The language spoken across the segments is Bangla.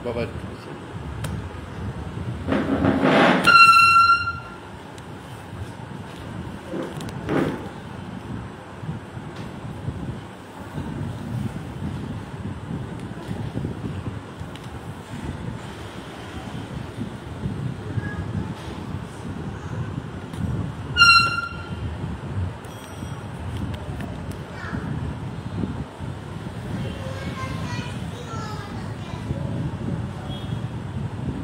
বাবা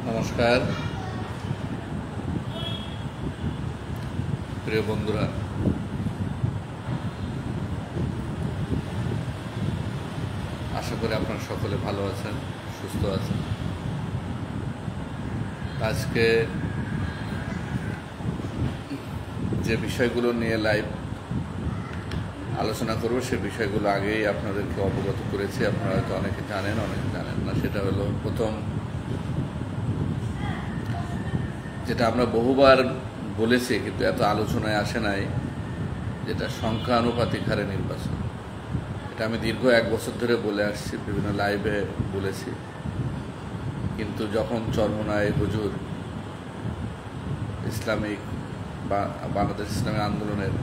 নমস্কার প্রিয় বন্ধুরা, আশা করি আপনারা সকলে ভালো আছেন, সুস্থ আছেন। আজকে যে বিষয়গুলো নিয়ে লাইভ আলোচনা করব সে বিষয়গুলো আগেই আপনাদেরকে অবগত করেছি। আপনারা হয়তো অনেকে জানেন, অনেকে জানেন না। সেটা হলো, প্রথম যেটা আমরা বহুবার বলেছি কিন্তু এত আলোচনায় আসে নাই, যেটা সংখ্যানুপাতিক হারে নির্বাচন। এটা আমি দীর্ঘ 1 বছর ধরে বলে আসছি, বিভিন্ন লাইভে বলেছি, কিন্তু যখন চরমোনাই হুজুর বাংলাদেশ ইসলামী আন্দোলনের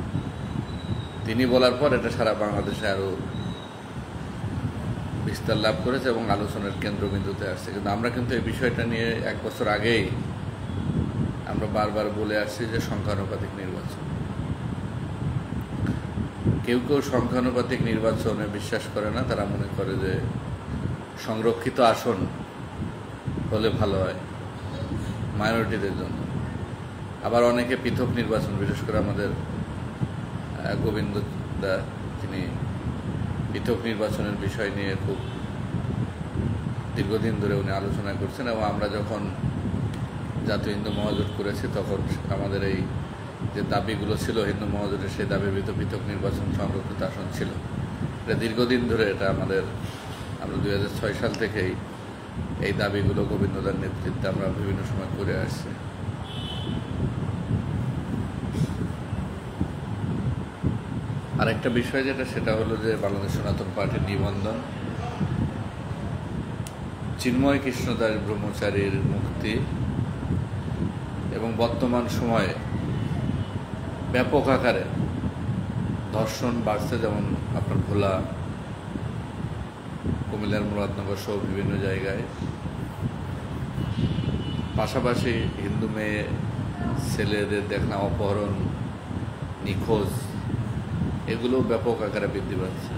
তিনি বলার পর এটা সারা বাংলাদেশে আরও বিস্তার লাভ করেছে এবং আলোচনার কেন্দ্রবিন্দুতে আসছে। কিন্তু আমরা কিন্তু এই বিষয়টা নিয়ে 1 বছর আগেই আমরা বারবার বলে আসছি যে সংখ্যানুপাতিক নির্বাচন। কেউ কেউ সংখ্যানুপাতিক নির্বাচনে বিশ্বাস করে না। তারা মনে করে যে সংরক্ষিত আসন হলে ভালো হয় মাইনরিটিদের জন্য। আবার অনেকে পৃথক নির্বাচন, বিশেষ করে আমাদের গোবিন্দ দা, তিনি পৃথক নির্বাচনের বিষয় নিয়ে খুব দীর্ঘদিন ধরে উনি আলোচনা করছেন। এবং আমরা যখন জাতীয় হিন্দু মহাজোট করেছি তখন আমাদের এই যে দাবিগুলো ছিল হিন্দু মহাজোটের, সেই দাবির ভিতর পৃথক নির্বাচন, সংরক্ষিত আসন ছিল। এটা দীর্ঘদিন ধরে এটা আমরা 2006 সাল থেকেই এই দাবিগুলো গোবিন্দদার নেতৃত্বে আমরা বিভিন্ন সময় করে আসছি। আরেকটা বিষয় যেটা, সেটা হলো যে বাংলাদেশ সনাতন পার্টির নিবন্ধন, চিন্ময় কৃষ্ণদাস ব্রহ্মচারীর মুক্তি এবং বর্তমান সময়ে ব্যাপক আকারে ধর্ষণ বাড়ছে, যেমন আপনার ভোলা, কুমিল্লার মুরাদনগর সহ বিভিন্ন জায়গায়। পাশাপাশি হিন্দু মেয়ে ছেলেদের দেখা অপহরণ, নিখোঁজ, এগুলো ব্যাপক আকারে বৃদ্ধি পাচ্ছে।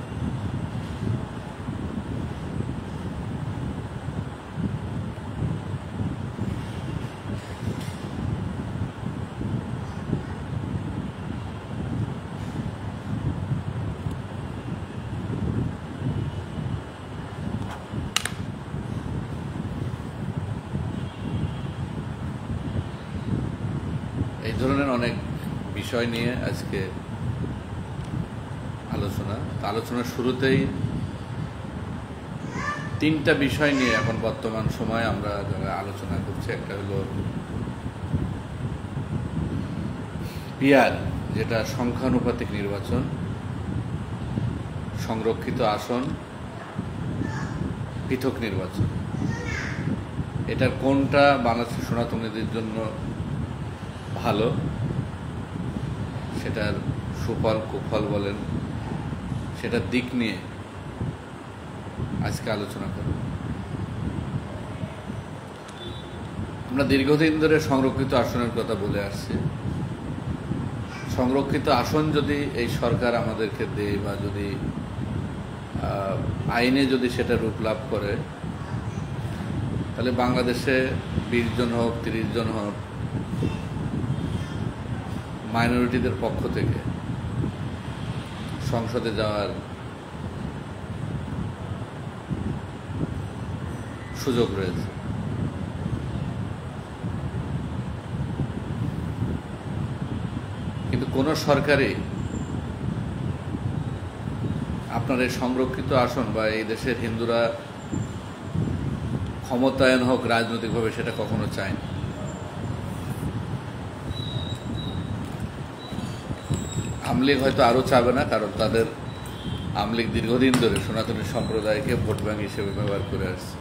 এই ধরনের অনেক বিষয় নিয়ে আজকে আলোচনার শুরুতেই 3টা বিষয় নিয়ে এখন বর্তমান সময়ে আমরা যারা আলোচনা করছি। একটা হলো পিআর, যেটা সংখ্যানুপাতিক নির্বাচন, সংরক্ষিত আসন, পৃথক নির্বাচন। এটার কোনটা বাংলাদেশের সনাতনীদের জন্য ভালো, সেটার সুফল কুফল বলেন, সেটার দিক নিয়ে আজকে আলোচনা করব। আমরা দীর্ঘদিন ধরে সংরক্ষিত আসনের কথা বলে আসছি। সংরক্ষিত আসন যদি এই সরকার আমাদেরকে দেয় বা যদি আইনে যদি সেটা রূপ লাভ করে, তাহলে বাংলাদেশে 20 জন হোক, 30 জন হোক, মাইনরিটিদের পক্ষ থেকে সংসদে যাওয়ার সুযোগ রয়েছে। কিন্তু কোন সরকারই আপনার এই সংরক্ষিত আসন বা এই দেশের হিন্দুরা ক্ষমতায়ন হোক রাজনৈতিকভাবে, সেটা কখনো চায় না। আওয়ামী লীগ হয়তো আরও চাবে না, কারণ তাদের আওয়ামী লীগ দীর্ঘদিন ধরে সনাতনী সম্প্রদায়কে ভোট ব্যাংক হিসেবে ব্যবহার করে আসছে।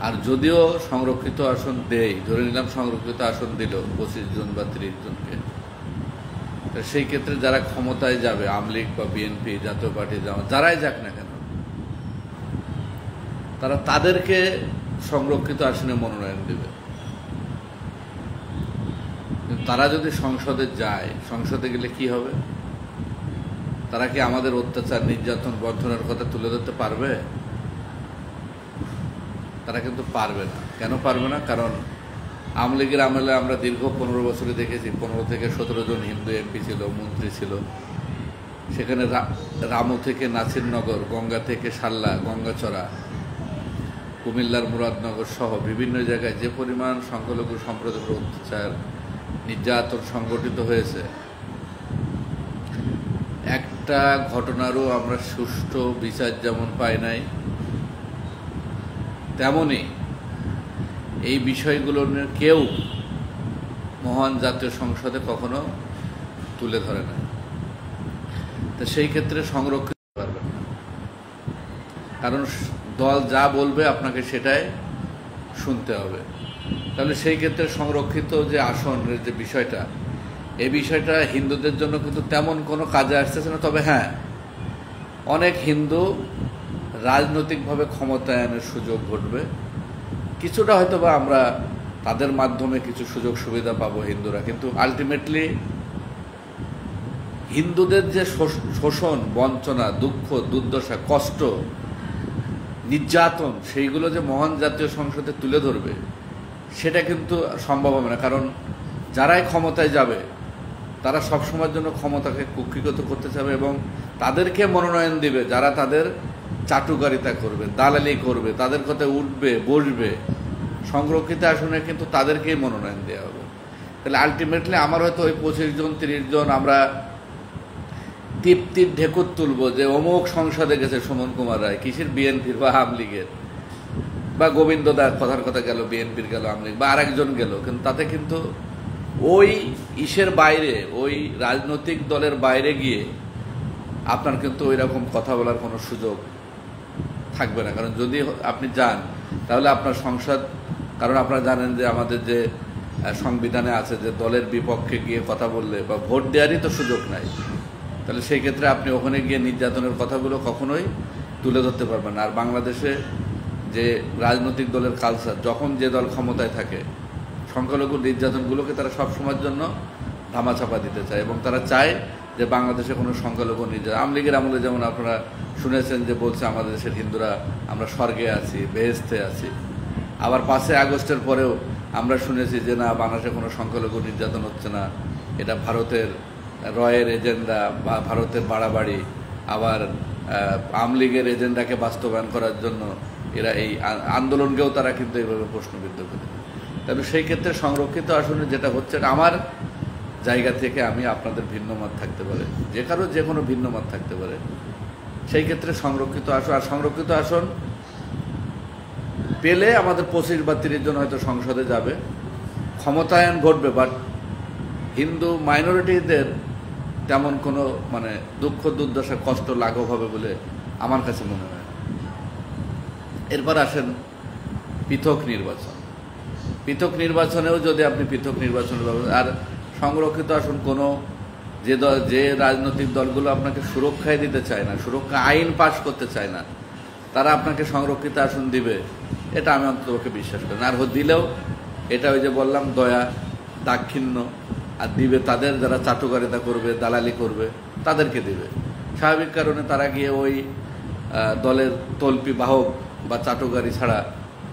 আর যদিও সংরক্ষিত আসন দেয়, ধরে নিলাম সংরক্ষিত আসন দিল 25 জন বা 30 জনকে, সেই ক্ষেত্রে যারা ক্ষমতায় যাবে, আওয়ামী লীগ বা বিএনপি, জাতীয় পার্টি, জামাত, যারাই যাক না কেন, তারা তাদেরকে সংরক্ষিত আসনে মনোনয়ন দেবে। তারা যদি সংসদে যায়, সংসদে গেলে কি হবে? তারা কি আমাদের অত্যাচার, নির্যাতন, বঞ্চনার কথা তুলে ধরতে পারবে? তারা কিন্তু পারবে না। কেন পারবে না? কারণ আওয়ামী লীগের আমলে আমরা দীর্ঘ 15 বছরে দেখেছি 15 থেকে 17 জন হিন্দু এমপি ছিল, মন্ত্রী ছিল। সেখানে রামু থেকে নাসিরনগর, গঙ্গা থেকে সাল্লা, গঙ্গাচড়া, কুমিল্লার মুরাদনগর সহ বিভিন্ন জায়গায় যে পরিমাণ সংখ্যালঘু সম্প্রদায়ের অত্যাচার, নির্যাতন সংগঠিত হয়েছে, একটা ঘটনারও আমরা সুষ্ঠু বিচার যেমন পাই নাই, তেমনি এই বিষয়গুলো নিয়ে কেউ মহান জাতীয় সংসদে কখনো তুলে ধরে না। তো সেই ক্ষেত্রে সংরক্ষিত পারবেন না, কারণ দল যা বলবে আপনাকে সেটাই শুনতে হবে। তাহলে সেই ক্ষেত্রে সংরক্ষিত যে আসনের যে বিষয়টা, এই বিষয়টা হিন্দুদের জন্য কিন্তু তেমন কোনো কাজে আসতেছে না। তবে হ্যাঁ, অনেক হিন্দু রাজনৈতিকভাবে ক্ষমতায়নের সুযোগ ঘটবে, কিছুটা হয়তো বা আমরা তাদের মাধ্যমে কিছু সুযোগ সুবিধা পাবো হিন্দুরা, কিন্তু আলটিমেটলি হিন্দুদের যে শোষণ, বঞ্চনা, দুঃখ, দুর্দশা, কষ্ট, নির্যাতন, সেইগুলো যে মহান জাতীয় সংসদে তুলে ধরবে সেটা কিন্তু সম্ভব হবে না। কারণ যারাই ক্ষমতায় যাবে তারা সবসময়ের জন্য ক্ষমতাকে কুক্ষিগত করতে চাবে এবং তাদেরকে মনোনয়ন দিবে যারা তাদের চাটুকারিতা করবে, দালালি করবে, তাদের কথায় উঠবে বসবে। সংরক্ষিত আসনে কিন্তু তাদেরকেই মনোনয়ন দেওয়া হবে। তাহলে আলটিমেটলি আমার হয়তো ওই 25 জন 30 জন আমরা তৃপ্তির ঢেকুর তুলব যে অমুক সংসদে গেছে সুমন কুমার রায়, কিসের বিএনপির বা আওয়ামী লীগের, বা গোবিন্দ দাস কথার কথা গেল বিএনপির, গেল আওয়ামী লীগ, বা আরেকজন গেল, কিন্তু তাতে কিন্তু ওই ইসের বাইরে, ওই রাজনৈতিক দলের বাইরে গিয়ে আপনার কিন্তু ওই রকম কথা বলার কোনো সুযোগ থাকবে না। কারণ যদি আপনি যান তাহলে আপনার সংসদ, কারণ আপনারা জানেন যে আমাদের যে সংবিধানে আছে যে দলের বিপক্ষে গিয়ে কথা বললে বা ভোট দেওয়ারই তো সুযোগ নাই, তাহলে সেই ক্ষেত্রে আপনি ওখানে গিয়ে নির্যাতনের কথাগুলো কখনোই তুলে ধরতে পারবেন না। আর বাংলাদেশে যে রাজনৈতিক দলের কালচার, যখন যে দল ক্ষমতায় থাকে সংখ্যালঘু নির্যাতনগুলোকে তারা সবসময়ের জন্য ধামাচাপা দিতে চায় এবং তারা চায় যে বাংলাদেশে কোনো সংখ্যালঘু নির্যাতন। আওয়ামী লীগের আমলে যেমন আপনারা শুনেছেন যে বলছে আমাদের দেশের হিন্দুরা আমরা স্বর্গে আছি, বেহেশতে আছি। আবার 5 আগস্টের পরেও আমরা শুনেছি যে না, বাংলাদেশে কোনো সংখ্যালঘু নির্যাতন হচ্ছে না, এটা ভারতের রয়ের এজেন্ডা বা ভারতের বাড়াবাড়ি। আবার আওয়ামী লীগের এজেন্ডাকে বাস্তবায়ন করার জন্য এরা এই আন্দোলনকেও তারা কিন্তু এইভাবে প্রশ্নবিদ্ধ করে। তবে সেই ক্ষেত্রে সংরক্ষিত আসনে যেটা হচ্ছে, আমার জায়গা থেকে আমি আপনাদের ভিন্ন মত থাকতে পারে, যে কারো যে কোনো ভিন্ন মত থাকতে পারে, সেই ক্ষেত্রে সংরক্ষিত আসন, আর সংরক্ষিত আসন পেলে আমাদের 25 বা 30 জন হয়তো সংসদে যাবে, ক্ষমতায়ন ঘটবে, বাট হিন্দু মাইনরিটিদের তেমন কোনো মানে দুঃখ, দুর্দশা, কষ্ট লাঘব হবে বলে আমার কাছে মনে হয়। এরপর আসেন পৃথক নির্বাচন। পৃথক নির্বাচনেও যদি আপনি পৃথক নির্বাচনের ব্যবস্থা, আর সংরক্ষিত আসন কোনো যে রাজনৈতিক দলগুলো আপনাকে সুরক্ষায় দিতে চায় না, সুরক্ষা আইন পাশ করতে চায় না, তারা আপনাকে সংরক্ষিত আসন দিবে, এটা আমি অন্ততপক্ষে বিশ্বাস করি না। আর দিলেও এটা ওই যে বললাম দয়া দাক্ষিণ্য, আর দিবে তাদের যারা চাটুকারিতা করবে, দালালি করবে, তাদেরকে দিবে। স্বাভাবিক কারণে তারা গিয়ে ওই দলের তল্পি বাহক বা চাটুকারি ছাড়া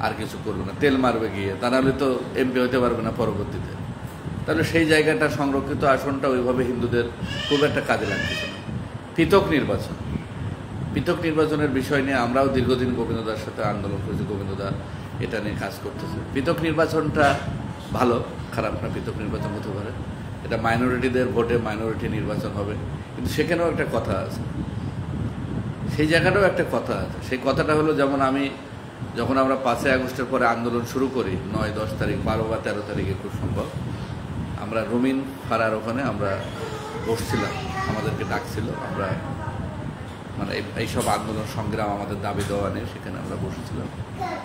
আর কিছু করবে না, তেল মারবে গিয়ে, তা নাহলে তো এমপি হতে পারবে না পরবর্তীতে। তাহলে সেই জায়গাটা সংরক্ষিত আসনটা ওইভাবে হিন্দুদের খুব একটা কাজে লাগতেছে না। পৃথক নির্বাচন, পৃথক নির্বাচনের বিষয় নিয়ে আমরাও দীর্ঘদিন গোবিন্দদার সাথে আন্দোলন করেছি, গোবিন্দদা এটা নিয়ে কাজ করতেছে। পৃথক নির্বাচনটা ভালো, খারাপ না, পৃথক নির্বাচন হতে পারে, এটা মাইনরিটিদের ভোটে মাইনরিটি নির্বাচন হবে, কিন্তু সেখানেও একটা কথা আছে, সেই জায়গাটাও একটা কথা আছে। সেই কথাটা হলো, যেমন যখন আমরা 5 আগস্টের পরে আন্দোলন শুরু করি, 9-10 তারিখ, 12 বা 13 তারিখে খুব সম্ভব, আমরা রুমিন ফারার ওখানে আমরা বসছিলাম, আমাদেরকে ডাকছিল, আমরা মানে এইসব আন্দোলন সংগ্রাম আমাদের দাবি দেওয়া নিয়ে সেখানে আমরা বসেছিলাম।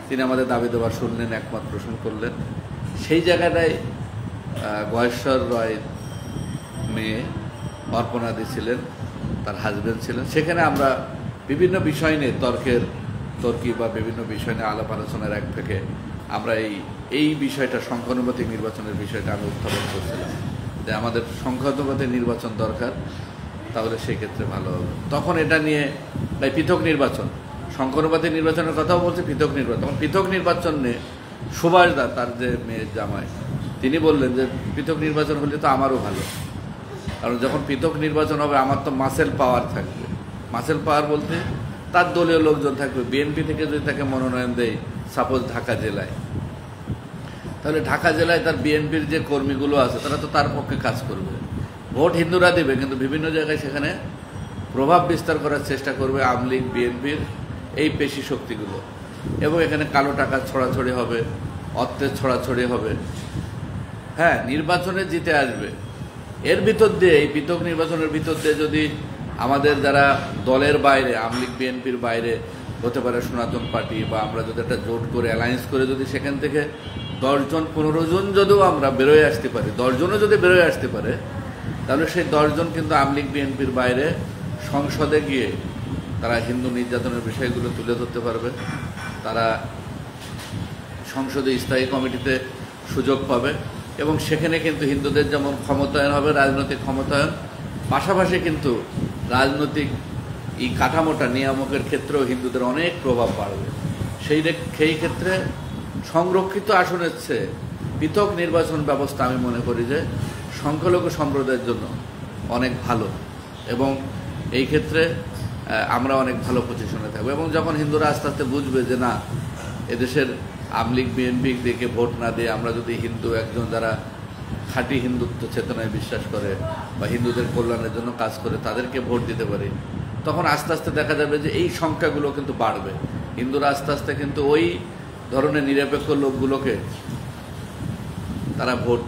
তিনি আমাদের দাবি দেওয়া শুনলেন, একমত পোষণ করলেন। সেই জায়গাটায় গয়েশ্বর রয় মেয়ে অর্পণাদি ছিলেন, তার হাজব্যান্ড ছিলেন। সেখানে আমরা বিভিন্ন বিষয় নিয়ে তর্কি বা বিভিন্ন বিষয় নিয়ে আলাপ আলোচনার এক থেকে আমরা এই বিষয়টা সংখ্যানুপাতিক নির্বাচনের বিষয়টা আমি উত্থাপন করছিলাম যে আমাদের সংখ্যানুপাতিক নির্বাচন দরকার, তাহলে সেই ক্ষেত্রে ভালো হবে। তখন এটা নিয়ে তাই পৃথক নির্বাচন, সংখ্যানুপাতিক নির্বাচনের কথাও বলছে, পৃথক নির্বাচন নিয়ে সুভাষ দা, তার যে মেয়ের জামাই, তিনি বললেন যে পৃথক নির্বাচন হলে তো আমারও ভালো, কারণ যখন পৃথক নির্বাচন হবে আমার তো মাসেল পাওয়ার থাকবে। মাসেল পাওয়ার বলতে তার দলীয় লোকজন থাকবে। বিএনপি থেকে যদি তাকে মনোনয়ন দেয় সাপোজ ঢাকা জেলায়, তাহলে ঢাকা জেলায় তার বিএনপির যে কর্মীগুলো আছে তারা তো তার পক্ষে কাজ করবে। ভোট হিন্দুরা দেবে, কিন্তু বিভিন্ন জায়গায় সেখানে প্রভাব বিস্তার করার চেষ্টা করবে আওয়ামী লীগ, বিএনপির এই পেশি শক্তিগুলো, এবং এখানে কালো টাকা ছড়াছড়ি হবে, অর্থের ছড়াছড়ি হবে। হ্যাঁ, নির্বাচনে জিতে আসবে। এর ভিতর দিয়ে, এই পৃথক নির্বাচনের ভিতর দিয়ে যদি আমাদের যারা দলের বাইরে, আওয়ামী লীগ বিএনপির বাইরে হতে পারে সনাতন পার্টি, বা আমরা যদি একটা জোট করে অ্যালায়েন্স করে যদি সেখান থেকে 10 জন 15 জন যদিও আমরা বেরোয় আসতে পারি, 10 জনও যদি বেরোয় আসতে পারে, তাহলে সেই 10 জন কিন্তু আওয়ামী লীগ বিএনপির বাইরে সংসদে গিয়ে তারা হিন্দু নির্যাতনের বিষয়গুলো তুলে ধরতে পারবে। তারা সংসদে স্থায়ী কমিটিতে সুযোগ পাবে, এবং সেখানে কিন্তু হিন্দুদের যেমন ক্ষমতায়ন হবে, রাজনৈতিক ক্ষমতায়ন, পাশাপাশি কিন্তু রাজনৈতিক এই কাঠামোটা নিয়ামকের ক্ষেত্রেও হিন্দুদের অনেক প্রভাব বাড়বে। সেই ক্ষেত্রে সংরক্ষিত আসনের চেয়ে পৃথক নির্বাচন ব্যবস্থা আমি মনে করি যে সংখ্যালঘু সম্প্রদায়ের জন্য অনেক ভালো, এবং এই ক্ষেত্রে আমরা অনেক ভালো পজিশনে থাকবো। এবং যখন হিন্দুরা আস্তে আস্তে বুঝবে যে না, এদেশের আওয়ামী লীগ বিএনপি দিকে ভোট না দিয়ে আমরা যদি হিন্দু একজন যারা খাঁটি হিন্দুত্ব চেতনায় বিশ্বাস করে বা হিন্দুদের কল্যাণের জন্য কাজ করে তাদেরকে ভোট দিতে পারি, তখন আস্তে আস্তে দেখা যাবে যে এই সংখ্যাগুলো কিন্তু বাড়বে। হিন্দুরা আস্তে আস্তে কিন্তু ওই ধরনের নিরপেক্ষ লোকগুলোকে তারা ভোট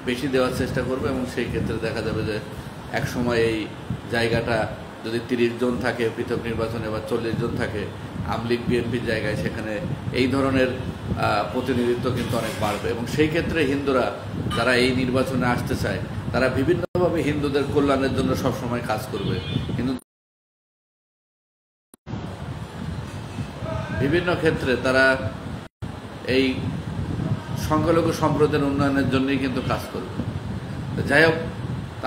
বেশি দেওয়ার চেষ্টা করবে, এবং সেই ক্ষেত্রে দেখা যাবে যে একসময় এই জায়গাটা যদি 30 জন থাকে পৃথক নির্বাচনে বা 40 জন থাকে আওয়ামী লীগ বিএনপির জায়গায়, সেখানে এই ধরনের প্রতিনিধিত্ব কিন্তু অনেক বাড়বে। এবং সেই ক্ষেত্রে হিন্দুরা যারা এই নির্বাচনে আসতে চায় তারা বিভিন্নভাবে হিন্দুদের কল্যাণের জন্য সবসময় কাজ করবে, কিন্তু বিভিন্ন ক্ষেত্রে তারা এই সংখ্যালঘু সম্প্রদায়ের উন্নয়নের জন্যই কিন্তু কাজ করবে। যাই হোক,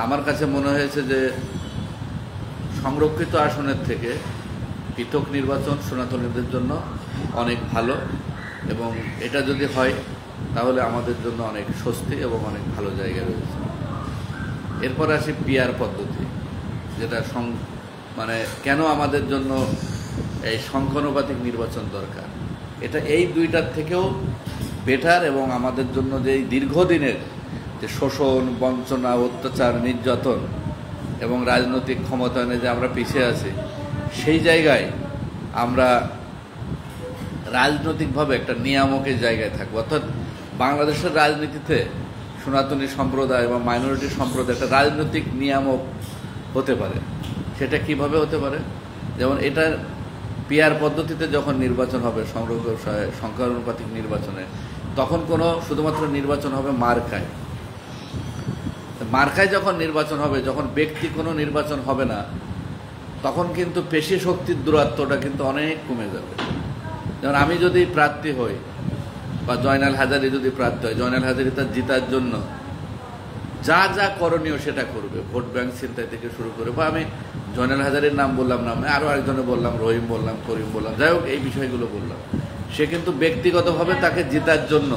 আমার কাছে মনে হয়েছে যে সংরক্ষিত আসনের থেকে পৃথক নির্বাচন সনাতনীদের জন্য অনেক ভালো, এবং এটা যদি হয় তাহলে আমাদের জন্য অনেক স্বস্তি এবং অনেক ভালো জায়গা রয়েছে। এরপর আসি পিআর পদ্ধতি, যেটা মানে কেন আমাদের জন্য এই সংখ্যানুপাতিক নির্বাচন দরকার। এটা এই দুইটার থেকেও বেটার, এবং আমাদের জন্য যে দীর্ঘদিনের যে শোষণ, বঞ্চনা, অত্যাচার, নির্যাতন এবং রাজনৈতিক ক্ষমতায়নে যে আমরা পিছিয়ে আছি, সেই জায়গায় আমরা রাজনৈতিকভাবে একটা নিয়ামকের জায়গায় থাকবো। অর্থাৎ বাংলাদেশের রাজনীতিতে সনাতনী সম্প্রদায় বা মাইনরিটি সম্প্রদায় একটা রাজনৈতিক নিয়ামক হতে পারে। সেটা কিভাবে হতে পারে? যেমন এটা পিআর পদ্ধতিতে যখন নির্বাচন হবে, সংখ্যানুপাতিক নির্বাচনে, তখন কোনো শুধুমাত্র নির্বাচন হবে মার্কায়। মার্কায় যখন নির্বাচন হবে, যখন ব্যক্তি কোনো নির্বাচন হবে না, তখন কিন্তু পেশি শক্তির দূরত্বটা কিন্তু অনেক কমে যাবে। যেমন আমি যদি প্রার্থী হই বা জয়নাল হাজারী যদি প্রার্থী হয়, জয়নাল হাজারী তার জিতার জন্য যা যা করণীয় সেটা করবে, ভোট ব্যাংক ছিনতাই থেকে শুরু করে, বা আমি জয়নাল হাজারীর নাম বললাম না, আমি আরও একজনে বললাম, রহিম বললাম, করিম বললাম, যাই হোক এই বিষয়গুলো বললাম। সে কিন্তু ব্যক্তিগতভাবে তাকে জিতার জন্য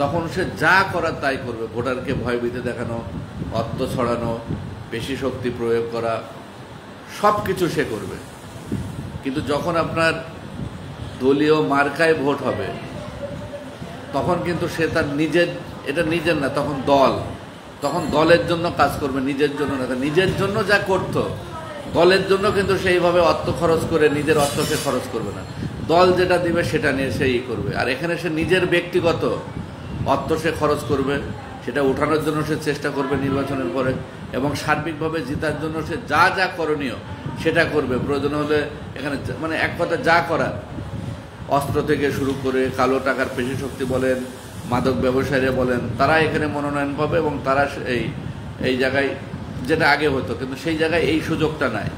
তখন সে যা করার তাই করবে। ভোটারকে ভয়ভীতি দেখানো, অর্থ ছড়ানো, পেশি শক্তি প্রয়োগ করা, সব কিছু সে করবে। কিন্তু যখন আপনার দলীয় মার্কায় ভোট হবে, তখন কিন্তু সে তার নিজের না, তখন দলের জন্য কাজ করবে, নিজের জন্য না। নিজের জন্য যা করতো দলের জন্য কিন্তু সেইভাবে অর্থ খরচ করে নিজের অর্থ সে খরচ করবে না। দল যেটা দিবে সেটা নিয়ে সেই করবে। আর এখানে সে নিজের ব্যক্তিগত অর্থ সে খরচ করবে, সেটা ওঠানোর জন্য সে চেষ্টা করবে নির্বাচনের পরে, এবং সার্বিকভাবে জেতার জন্য সে যা যা করণীয় সেটা করবে। প্রয়োজন হলে এখানে মানে এক কথা যা করার, অস্ত্র থেকে শুরু করে কালো টাকার পেশি শক্তি বলেন, মাদক ব্যবসায়ীরা বলেন, তারা এখানে মনোনয়ন পাবে এবং তারা এই জায়গায়, যেটা আগে হতো কিন্তু সেই জায়গায় এই সুযোগটা নাই,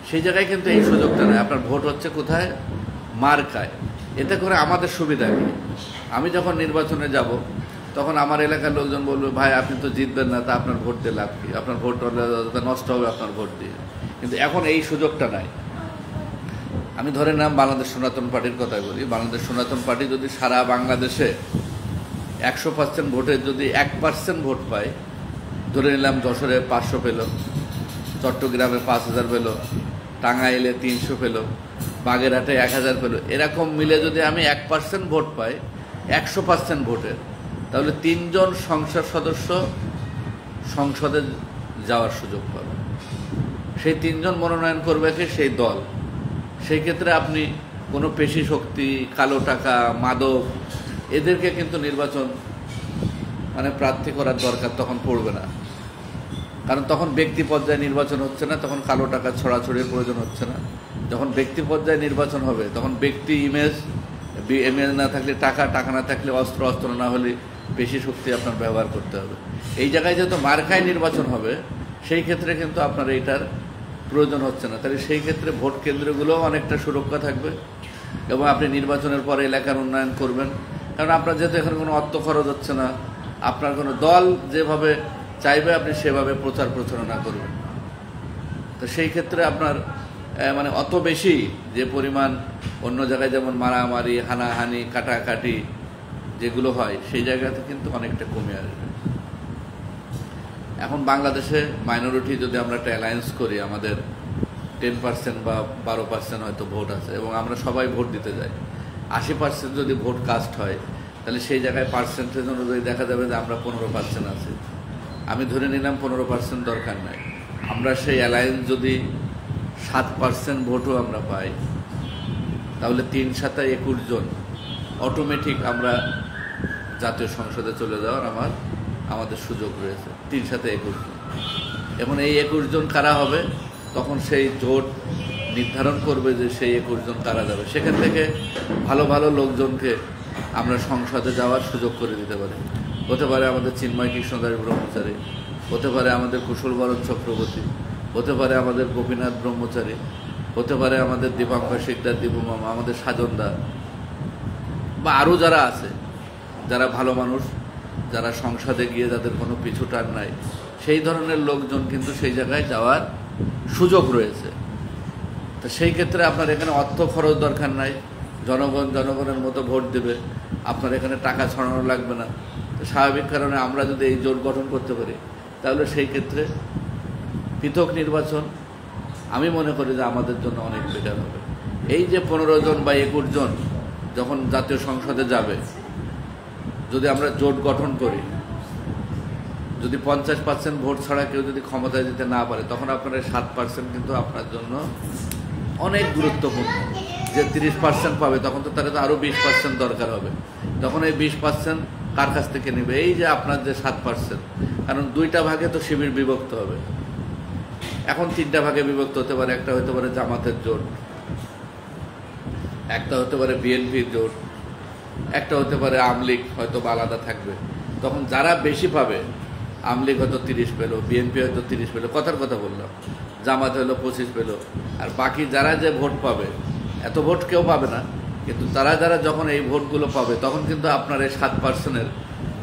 সেই জায়গায় কিন্তু এই সুযোগটা নাই। আপনার ভোট হচ্ছে কোথায়? মার্কায়। এতে করে আমাদের সুবিধা কি? আমি যখন নির্বাচনে যাব তখন আমার এলাকার লোকজন বলবে, ভাই আপনি তো জিতবেন না, তা আপনার ভোট দিয়ে লাভ কি? আপনার ভোট নষ্ট হবে আপনার ভোট দিয়ে। কিন্তু এখন এই সুযোগটা নাই। আমি ধরে নিলাম বাংলাদেশ সনাতন পার্টির কথাই বলি, বাংলাদেশ সনাতন পার্টি যদি সারা বাংলাদেশে 100% ভোটের যদি 1% ভোট পায়, ধরে নিলাম যশোরে 500 পেল, চট্টগ্রামে 5000 পেল, টাঙ্গাইলে 300 পেল, বাগেরহাটে 1000 পেল, এরকম মিলে যদি আমি 1% ভোট পাই 100% ভোটের, তাহলে 3 জন সংসদ সদস্য সংসদে যাওয়ার সুযোগ পাবে। সেই 3 জন মনোনয়ন করবে কি সেই দল। সেই ক্ষেত্রে আপনি কোনো পেশি শক্তি, কালো টাকা, মাদক এদেরকে কিন্তু নির্বাচন মানে প্রার্থী করার দরকার তখন পড়বে না। কারণ তখন ব্যক্তি পর্যায়ে নির্বাচন হচ্ছে না, তখন কালো টাকা ছড়াছড়ির প্রয়োজন হচ্ছে না। যখন ব্যক্তি পর্যায়ে নির্বাচন হবে তখন ব্যক্তি ইমেজ না থাকলে টাকা, টাকা না থাকলে অস্ত্র, অস্ত্র না হলে পেশি শক্তি আপনার ব্যবহার করতে হবে। এই জায়গায় যেহেতু মার্কায় নির্বাচন হবে সেই ক্ষেত্রে কিন্তু আপনার এইটার প্রয়োজন হচ্ছে না। তাহলে সেই ক্ষেত্রে ভোট কেন্দ্রগুলোও অনেকটা সুরক্ষা থাকবে এবং আপনি নির্বাচনের পরে এলাকার উন্নয়ন করবেন। কারণ আপনার যেহেতু এখানে কোনো অর্থ খরচ হচ্ছে না, আপনার কোনো দল যেভাবে চাইবে আপনি সেভাবে প্রচার প্রচারণা করবেন। তো সেই ক্ষেত্রে আপনার মানে অত বেশি যে পরিমাণ অন্য জায়গায় যেমন মারামারি, হানাহানি, কাটাকাটি যেগুলো হয় সেই জায়গাতে কিন্তু অনেকটা কমে আসবে। এখন বাংলাদেশে মাইনরিটি যদি আমরা একটা অ্যালায়েন্স করি, আমাদের 10% বা 12% হয়তো ভোট আছে এবং আমরা সবাই ভোট দিতে যাই, 80% যদি ভোট কাস্ট হয় তাহলে সেই জায়গায় পার্সেন্টেজ অনুযায়ী দেখা যাবে যে আমরা 15% আছি। আমি ধরে নিলাম 15% দরকার নাই, আমরা সেই অ্যালায়েন্স যদি 7% ভোটও আমরা পাই তাহলে 3 × 7 = 21 জন অটোমেটিক আমরা জাতীয় সংসদে চলে যাওয়ার আমাদের সুযোগ রয়েছে। 3 × 7 = 21 জন। এখন এই 21 জন কারা হবে তখন সেই জোট নির্ধারণ করবে যে সেই 21 জন কারা যাবে। সেখান থেকে ভালো ভালো লোকজনকে আমরা সংসদে যাওয়ার সুযোগ করে দিতে পারি। হতে পারে আমাদের চিন্ময় কৃষ্ণদাস ব্রহ্মচারী, হতে পারে আমাদের কুশল বরণ চক্রবর্তী, হতে পারে আমাদের গোপীনাথ ব্রহ্মচারী, হতে পারে আমাদের দীপাঙ্কর শিকদার, দীপু মামা, আমাদের সাজনদা বা আরও যারা আছে, যারা ভালো মানুষ, যারা সংসদে গিয়ে যাদের কোনো পিছু টান নাই, সেই ধরনের লোকজন কিন্তু সেই জায়গায় যাওয়ার সুযোগ রয়েছে। তো সেই ক্ষেত্রে আপনার এখানে অর্থ খরচ দরকার নাই, জনগণের মতো ভোট দেবে, আপনার এখানে টাকা ছড়ানো লাগবে না। তো স্বাভাবিক কারণে আমরা যদি এই জোট গঠন করতে পারি তাহলে সেই ক্ষেত্রে পৃথক নির্বাচন আমি মনে করি যে আমাদের জন্য অনেক বেটার হবে। এই যে 15 জন বা 21 জন যখন জাতীয় সংসদে যাবে, যদি আমরা জোট গঠন করি, যদি 50% ভোট ছাড়া কেউ যদি ক্ষমতায় যেতে না পারে তখন আপনার 7% কিন্তু আপনার জন্য অনেক গুরুত্বপূর্ণ। যে 30% পাবে তখন তো তার আরও 20% দরকার হবে। তখন এই 20% কার কাছ থেকে নেবে? এই যে আপনার যে 7%, কারণ 2টা ভাগে তো শিবির বিভক্ত হবে। এখন 3টা ভাগে বিভক্ত হতে পারে। একটা হতে পারে জামাতের জোট, একটা হতে পারে বিএনপির জোট, একটা হতে পারে আওয়ামী লীগ হয়তো আলাদা থাকবে। তখন যারা বেশি পাবে, আওয়ামী লীগ হয়তো 30 পেল, বিএনপি হয়তো 30 পেল, কথার কথা বললাম, জামাত হলো 25 পেল, আর বাকি যারা যে ভোট পাবে, এত ভোট কেউ পাবে না, কিন্তু তারা যারা যখন এই ভোটগুলো পাবে তখন কিন্তু আপনার এই 7%-এর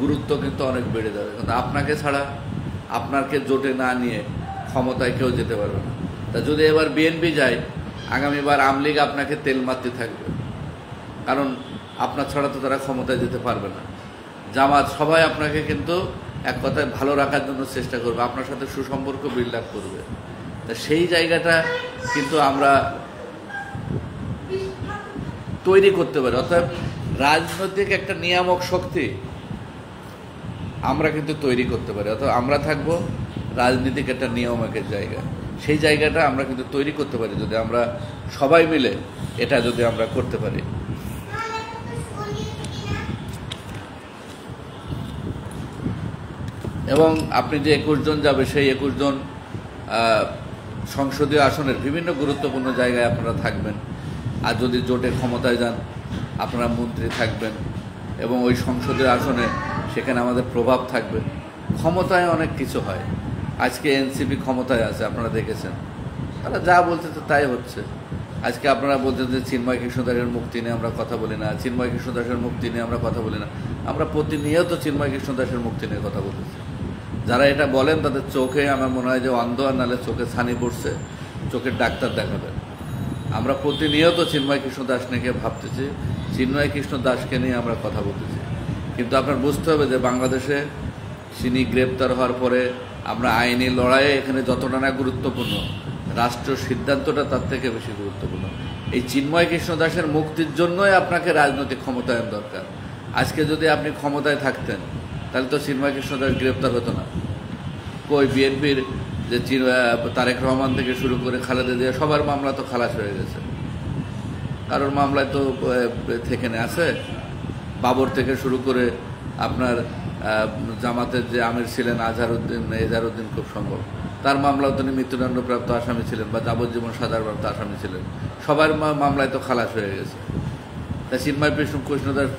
গুরুত্ব কিন্তু অনেক বেড়ে যাবে। কিন্তু আপনাকে ছাড়া, আপনাকে জোটে না নিয়ে ক্ষমতায় কেউ যেতে পারবে না। তা যদি এবার বিএনপি যায়, আগামীবার আওয়ামী লীগ আপনাকে তেল মারতে থাকবে, কারণ আপনার ছাড়া তো তারা ক্ষমতায় যেতে পারবে না। জামাত, সবাই আপনাকে কিন্তু এক কথায় ভালো রাখার জন্য চেষ্টা করবে, আপনার সাথে সুসম্পর্ক বিল্ড আপ করবে। তা সেই জায়গাটা কিন্তু আমরা তৈরি করতে পারি। অর্থাৎ রাজনৈতিক একটা নিয়ামক শক্তি আমরা কিন্তু তৈরি করতে পারি। অর্থাৎ আমরা থাকবো রাজনীতিক একটা নিয়ামকের জায়গা, সেই জায়গাটা আমরা কিন্তু তৈরি করতে পারি যদি আমরা সবাই মিলে এটা যদি আমরা করতে পারি। এবং আপনি যে 21 জন যাবে সেই 21 জন সংসদীয় আসনের বিভিন্ন গুরুত্বপূর্ণ জায়গায় আপনারা থাকবেন। আর যদি জোটে ক্ষমতায় যান আপনারা মন্ত্রী থাকবেন এবং ওই সংসদীয় আসনে সেখানে আমাদের প্রভাব থাকবে। ক্ষমতায় অনেক কিছু হয়। আজকে এনসিপি ক্ষমতায় আছে, আপনারা দেখেছেন, তারা যা বলতেছে তাই হচ্ছে। আজকে আপনারা বলছেন যে চিন্ময় কৃষ্ণ দাসের মুক্তি নিয়ে আমরা কথা বলি না, চিন্ময় কৃষ্ণ দাসের মুক্তি নিয়ে আমরা কথা বলি না। আমরা প্রতিনিয়ত চিন্ময় কৃষ্ণ দাসের মুক্তি নিয়ে কথা বলতেছি। যারা এটা বলেন তাদের চোখে আমার মনে হয় যে অন্ধ, আর নাহলে চোখে ছানি পড়ছে, চোখের ডাক্তার দেখাবেন। আমরা প্রতিনিয়ত চিন্ময় কৃষ্ণ দাস নিয়ে ভাবতেছি, চিন্ময় কৃষ্ণ দাসকে নিয়ে আমরা কথা বলতেছি। কিন্তু আপনার বুঝতে হবে যে বাংলাদেশে তিনি গ্রেপ্তার হওয়ার পরে আমরা আইনি লড়াইয়ে এখানে যতটা না গুরুত্বপূর্ণ, রাষ্ট্রীয় সিদ্ধান্তটা তার থেকে বেশি গুরুত্বপূর্ণ। এই চিন্ময় কৃষ্ণ দাসের মুক্তির জন্যই আপনাকে রাজনৈতিক ক্ষমতায়ন দরকার। আজকে যদি আপনি ক্ষমতায় থাকতেন তাহলে তো চিন্ময় কৃষ্ণ দাস গ্রেপ্তার হতো না। কই বিএনপির যে তারেক রহমান থেকে শুরু করে খালেদা জিয়া সবার মামলা তো খালাস হয়ে গেছে, কারোর মামলায় তো থেকে আছে। বাবর থেকে শুরু করে আপনার জামাতের যে আমির ছিলেন এজাহারউদ্দিন খুব সম্ভব, তার মামলাও তিনি মৃত্যুদণ্ডপ্রাপ্ত আসামি ছিলেন বা যাবজ্জীবন সাজাপ্রাপ্ত আসামি ছিলেন। সবার মামলায় তো খালাস হয়ে গেছে। তা চিন্ময় কৃষ্ণ দাস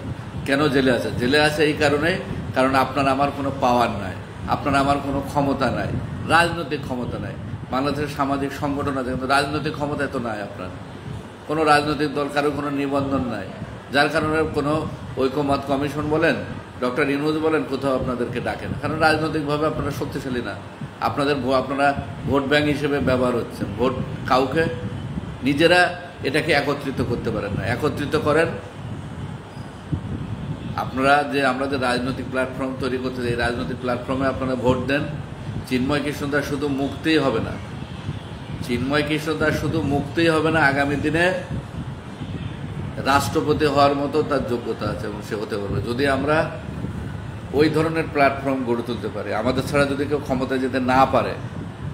কেন জেলে আছে? জেলে আছে এই কারণে, কারণ আপনার আমার কোনো পাওয়ার নাই, আপনার আমার কোনো ক্ষমতা নাই, রাজনৈতিক ক্ষমতা নাই। বাংলাদেশের সামাজিক সংগঠন আছে কিন্তু রাজনৈতিক ক্ষমতা তো নাই। আপনার কোনো রাজনৈতিক দল, কারোর কোনো নিবন্ধন নাই, যার কারণে কোনো ঐকমত্য কমিশন বলেন, ডক্টর ইউনূস বলেন, কোথাও আপনাদেরকে ডাকেন। কারণ রাজনৈতিকভাবে আপনারা শক্তিশালী না। আপনারা ভোট ব্যাংক হিসেবে ব্যবহার হচ্ছেন। ভোট কাউকে নিজেরা এটাকে একত্রিত করতে পারেন না। একত্রিত করেন আপনারা যে আমরা যে রাজনৈতিক প্ল্যাটফর্ম তৈরি করতে, এই রাজনৈতিক প্ল্যাটফর্মে আপনারা ভোট দেন। চিন্ময় কৃষ্ণ দাস শুধু মুক্তিই হবে না, চিন্ময় কৃষ্ণ দাস শুধু মুক্তিই হবে না, আগামী দিনে রাষ্ট্রপতি হওয়ার মতো তার যোগ্যতা আছে এবং সে হতে পারবে যদি আমরা ওই ধরনের প্ল্যাটফর্ম গড়ে তুলতে পারি। আমাদের ছাড়া যদি কেউ ক্ষমতায় যেতে না পারে,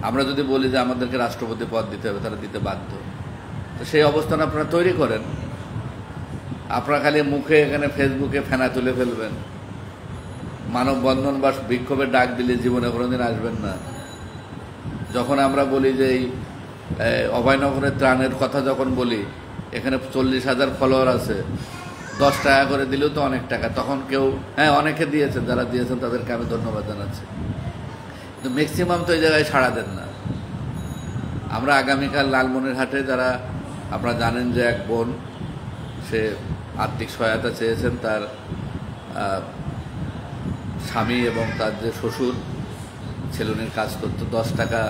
আমরা যদি বলি যে আমাদেরকে রাষ্ট্রপতি পদ দিতে হবে, তারা দিতে বাধ্য। তো সেই অবস্থান আপনারা তৈরি করেন। আপনারা খালি মুখে এখানে ফেসবুকে ফেনা তুলে ফেলবেন, মানববন্ধন বা বিক্ষোভের ডাক দিলে জীবনে কোনোদিন আসবেন না। যখন আমরা বলি যে এই অভয়নগরের ত্রাণের কথা যখন বলি, এখানে 40,000 ফলোয়ার আছে, 10 টাকা করে দিলেও তো অনেক টাকা। তখন কেউ অনেকে দিয়েছেন, যারা দিয়েছেন তাদেরকে আমি ধন্যবাদ জানাচ্ছি, কিন্তু ম্যাক্সিমাম তো এই জায়গায় সাড়া দেন না। আমরা আগামীকাল লালমনিরহাটে, যারা আপনারা জানেন যে এক বোন, সে আর্থিক সহায়তা চেয়েছেন, তার স্বামী এবং তার যে শ্বশুর ছেলুনির কাজ করতো, 10 টাকা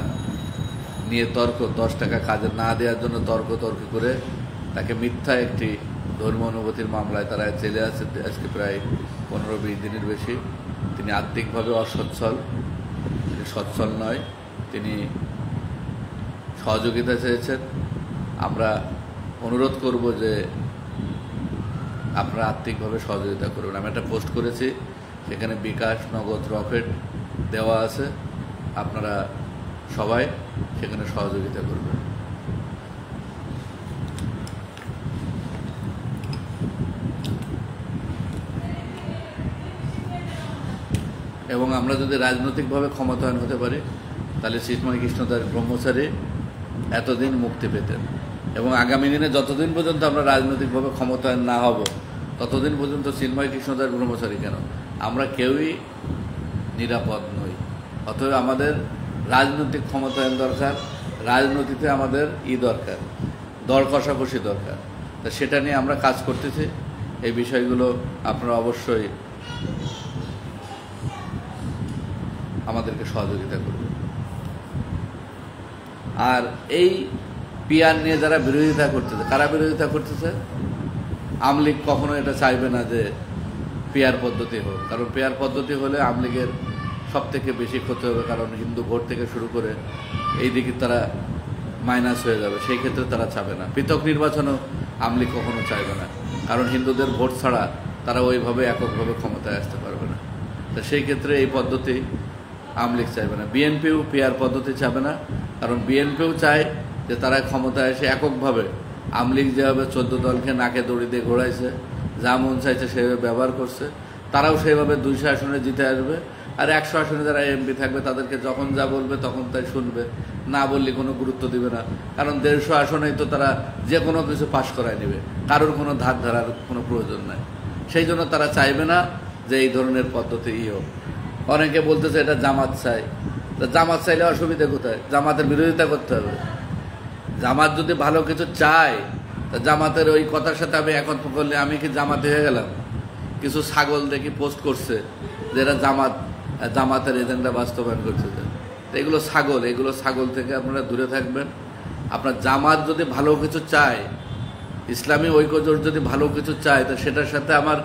নিয়ে তর্ক, 10 টাকা কাজে না দেওয়ার জন্য তর্ক করে তাকে মিথ্যা একটি ধর্ম অনুভূতির মামলায় তারা জেলে আছে আজকে প্রায় 15-20 দিনের বেশি। তিনি আর্থিকভাবে অসচ্ছল, তিনি সচ্ছল নয়, তিনি সহযোগিতা চেয়েছেন। আমরা অনুরোধ করব যে আপনারা আর্থিকভাবে সহযোগিতা করবেন। আমি একটা পোস্ট করেছি, সেখানে বিকাশ, নগদ, রকেট দেওয়া আছে, আপনারা সবাই সেখানে সহযোগিতা করবেন। এবং আমরা যদি রাজনৈতিকভাবে ক্ষমতায়ন হতে পারি, তাহলে চিন্ময় কৃষ্ণ দাস ব্রহ্মচারী এতদিন মুক্তি পেতেন। এবং আগামী দিনে যতদিন পর্যন্ত আমরা রাজনৈতিকভাবে ক্ষমতায়ন না হব, ততদিন পর্যন্ত চিন্ময় কৃষ্ণ দাস ব্রহ্মচারী কেন, আমরা কেউই নিরাপদ নই। অতএব আমাদের রাজনৈতিক ক্ষমতায়ন দরকার, রাজনীতিতে আমাদের দরকার, দর কষাকষি দরকার। তা সেটা নিয়ে আমরা কাজ করতেছি। এই বিষয়গুলো আপনারা অবশ্যই আমাদেরকে সহযোগিতা করবেন। আর এই পিয়ার নিয়ে যারা বিরোধিতা করতেছে, কারা বিরোধিতা করতেছে? আওয়ামী লীগ কখনো এটা চাইবে না যে পিয়ার পদ্ধতি হোক, কারণ পিয়ার পদ্ধতি হলে আওয়ামী লীগের সব থেকে বেশি ক্ষতি হবে, কারণ হিন্দু ভোট থেকে শুরু করে এই দিকে তারা মাইনাস হয়ে যাবে। সেই ক্ষেত্রে তারা চাবে না। পৃথক নির্বাচনও আওয়ামী লীগ কখনো চাইবে না, কারণ হিন্দুদের ভোট ছাড়া তারা ওইভাবে এককভাবে ক্ষমতায় আসতে পারবে না। তো সেই ক্ষেত্রে এই পদ্ধতি আওয়ামী লীগ চাইবে না। বিএনপিও পিআর পদ্ধতি চাবে না, কারণ বিএনপিও চায় যে তারা ক্ষমতায় এসে এককভাবে, আওয়ামী লীগ যেভাবে 14 দলকে নাকে দড়ি দিয়ে ঘোরাইছে, যা মন চাইছে সেভাবে ব্যবহার করছে, তারাও সেইভাবে 200 আসনে জিতে আসবে। আর 100 আসনে যারা এমপি থাকবে তাদেরকে যখন যা বলবে তখন তাই শুনবে, না বললে কোনো গুরুত্ব দিবে না। কারণ 150 আসনেই তো তারা যে কোনো কিছু পাশ করায় নেবে, কারোর কোনো ধার ধারার কোনো প্রয়োজন নাই। সেই জন্য তারা চাইবে না যে এই ধরনের পদ্ধতি হোক। অনেকে বলতেছে এটা জামাত চাই, তা জামাত চাইলে অসুবিধা কোথায়? জামাতের বিরোধিতা করতে হবে। জামাত যদি ভালো কিছু চায়, তা জামাতের ওই কথার সাথে আমি একমত করলে আমি কি জামাতে হয়ে গেলাম? কিছু ছাগল দেখি পোস্ট করছে যে এরা জামাতের এজেন্ডা বাস্তবায়ন করছে। তো এগুলো ছাগল থেকে আপনারা দূরে থাকবেন। আপনার জামাত যদি ভালো কিছু চায়, ইসলামী ঐক্যজোট যদি ভালো কিছু চায়, তো সেটার সাথে আমার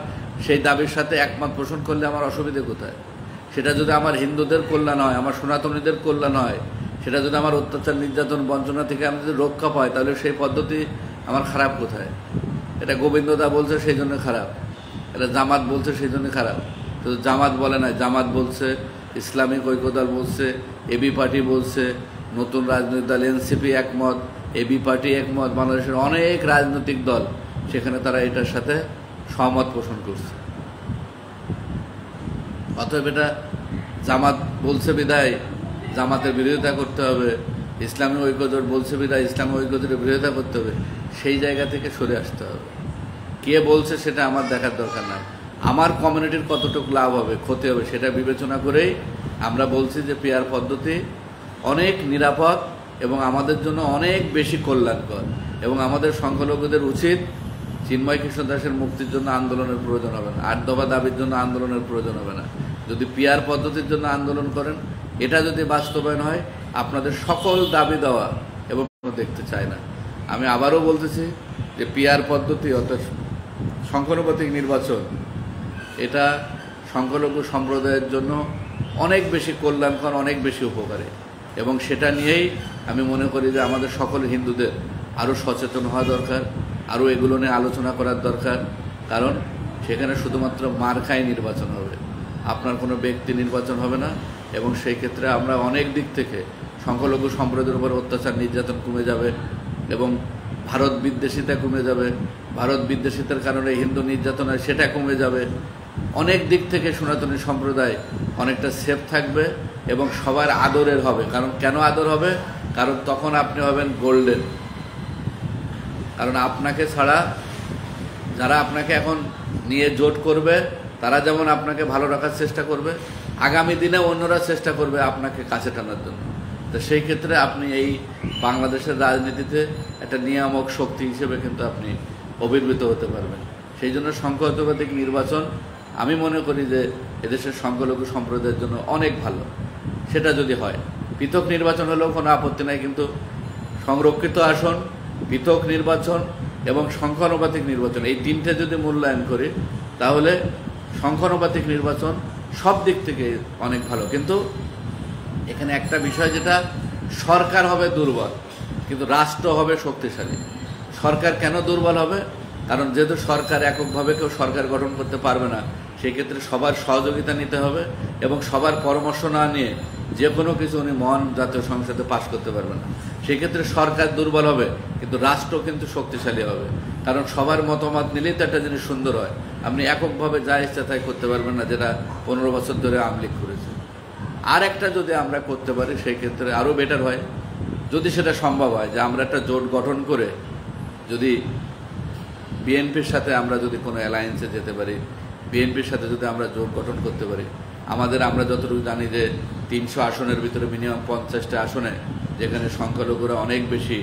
সেই দাবির সাথে একমত পোষণ করলে আমার অসুবিধে কোথায়? সেটা যদি আমার হিন্দুদের কল্যাণ হয়, আমার সনাতনীদের কল্যাণ হয়, সেটা যদি আমার অত্যাচার নির্যাতন বঞ্চনা থেকে আমি যদি রক্ষা পাই, তাহলে সেই পদ্ধতি আমার খারাপ কোথায়? এটা গোবিন্দদা বলছে সেই জন্য খারাপ, এটা জামাত বলছে সেই জন্য খারাপ। তো জামাত বলে না, জামাত বলছে, ইসলামিক ঐক্যদল বলছে, এবি পার্টি বলছে, নতুন রাজনৈতিক দল এনসিপি একমত, এবি পার্টি একমত, বাংলাদেশের অনেক রাজনৈতিক দল সেখানে তারা এটার সাথে সহমত পোষণ করছে। অতএব এটা জামাত বলছে বিদায় জামাতের বিরোধিতা করতে হবে, ইসলামী ঐক্যজোট বলছে বিদায় ইসলামী ঐক্যজোটের বিরোধিতা করতে হবে, সেই জায়গা থেকে সরে আসতে হবে। কে বলছে সেটা আমার দেখার দরকার নাই, আমার কমিউনিটির কতটুকু লাভ হবে ক্ষতি হবে সেটা বিবেচনা করেই আমরা বলছি যে পিআর পদ্ধতি অনেক নিরাপদ এবং আমাদের জন্য অনেক বেশি কল্যাণকর। এবং আমাদের সংখ্যালঘুদের উচিত চিন্ময় কৃষ্ণ দাসের মুক্তির জন্য আন্দোলনের প্রয়োজন হবে না, 8 দফা দাবির জন্য আন্দোলনের প্রয়োজন হবে না। যদি পিআর পদ্ধতির জন্য আন্দোলন করেন, এটা যদি বাস্তবায়ন হয়, আপনাদের সকল দাবি দেওয়া এবং দেখতে চায় না। আমি আবারও বলতেছি যে পিআর পদ্ধতি অর্থাৎ সংখ্যানুপাতিক নির্বাচন, এটা সংখ্যালঘু সম্প্রদায়ের জন্য অনেক বেশি কল্যাণকর, অনেক বেশি উপকারী। এবং সেটা নিয়েই আমি মনে করি যে আমাদের সকল হিন্দুদের আরও সচেতন হওয়া দরকার, আরও এগুলো নিয়ে আলোচনা করার দরকার। কারণ সেখানে শুধুমাত্র মার্কায় নির্বাচন হবে, আপনার কোনো ব্যক্তি নির্বাচন হবে না। এবং সেই ক্ষেত্রে আমরা অনেক দিক থেকে সংখ্যালঘু সম্প্রদায়ের উপর অত্যাচার নির্যাতন কমে যাবে এবং ভারত বিদ্বেষিতা কমে যাবে, ভারত বিদ্বেষিতার কারণে হিন্দু নির্যাতন হয় সেটা কমে যাবে। অনেক দিক থেকে সনাতনী সম্প্রদায় অনেকটা সেফ থাকবে এবং সবার আদরের হবে। কারণ কেন আদর হবে? কারণ তখন আপনি হবেন গোল্ডেন। কারণ আপনাকে ছাড়া যারা আপনাকে এখন নিয়ে জোট করবে, তারা যেমন আপনাকে ভালো রাখার চেষ্টা করবে, আগামী দিনে অন্যরা চেষ্টা করবে আপনাকে কাছে টানার জন্য। তো সেই ক্ষেত্রে আপনি এই বাংলাদেশের রাজনীতিতে একটা নিয়ামক শক্তি হিসেবে কিন্তু আপনি অভিভূত হতে পারবেন। সেই জন্য সংখ্যানুপাতিক নির্বাচন আমি মনে করি যে এদেশের সংখ্যালঘু সম্প্রদায়ের জন্য অনেক ভালো। সেটা যদি হয়, পৃথক নির্বাচন হলেও কোনো আপত্তি নাই, কিন্তু সংরক্ষিত আসন, পৃথক নির্বাচন এবং সংখ্যানুপাতিক নির্বাচন, এই তিনটে যদি মূল্যায়ন করি, তাহলে সংখ্যানুপাতিক নির্বাচন সব দিক থেকে অনেক ভালো। কিন্তু এখানে একটা বিষয়, যেটা সরকার হবে দুর্বল কিন্তু রাষ্ট্র হবে শক্তিশালী। সরকার কেন দুর্বল হবে? কারণ যেহেতু সরকার এককভাবে কেউ সরকার গঠন করতে পারবে না, সেই ক্ষেত্রে সবার সহযোগিতা নিতে হবে এবং সবার পরামর্শ না নিয়ে যে কোনো কিছু উনি মহান জাতীয় সংসদে পাশ করতে পারবে না। সেই ক্ষেত্রে সরকার দুর্বল হবে কিন্তু রাষ্ট্র কিন্তু শক্তিশালী হবে। কারণ সবার মতামত নিলেই তো একটা জিনিস সুন্দর হয়। আপনি এককভাবে যা ইচ্ছা তাই করতে পারবেন না, যেটা 15 বছর ধরে আওয়ামী লীগ করেছে। আর একটা যদি আমরা করতে পারি সেই ক্ষেত্রে আরও বেটার হয়, যদি সেটা সম্ভব হয় যে আমরা একটা জোট গঠন করে যদি বিএনপির সাথে আমরা যদি কোনো অ্যালায়েন্সে যেতে পারি, বিএনপির সাথে যদি আমরা জোট গঠন করতে পারি, আমরা যতটুকু জানি যে 300 আসনের ভিতরে মিনিমাম 50টা আসনে, যেখানে সংখ্যালঘুরা অনেক বেশি,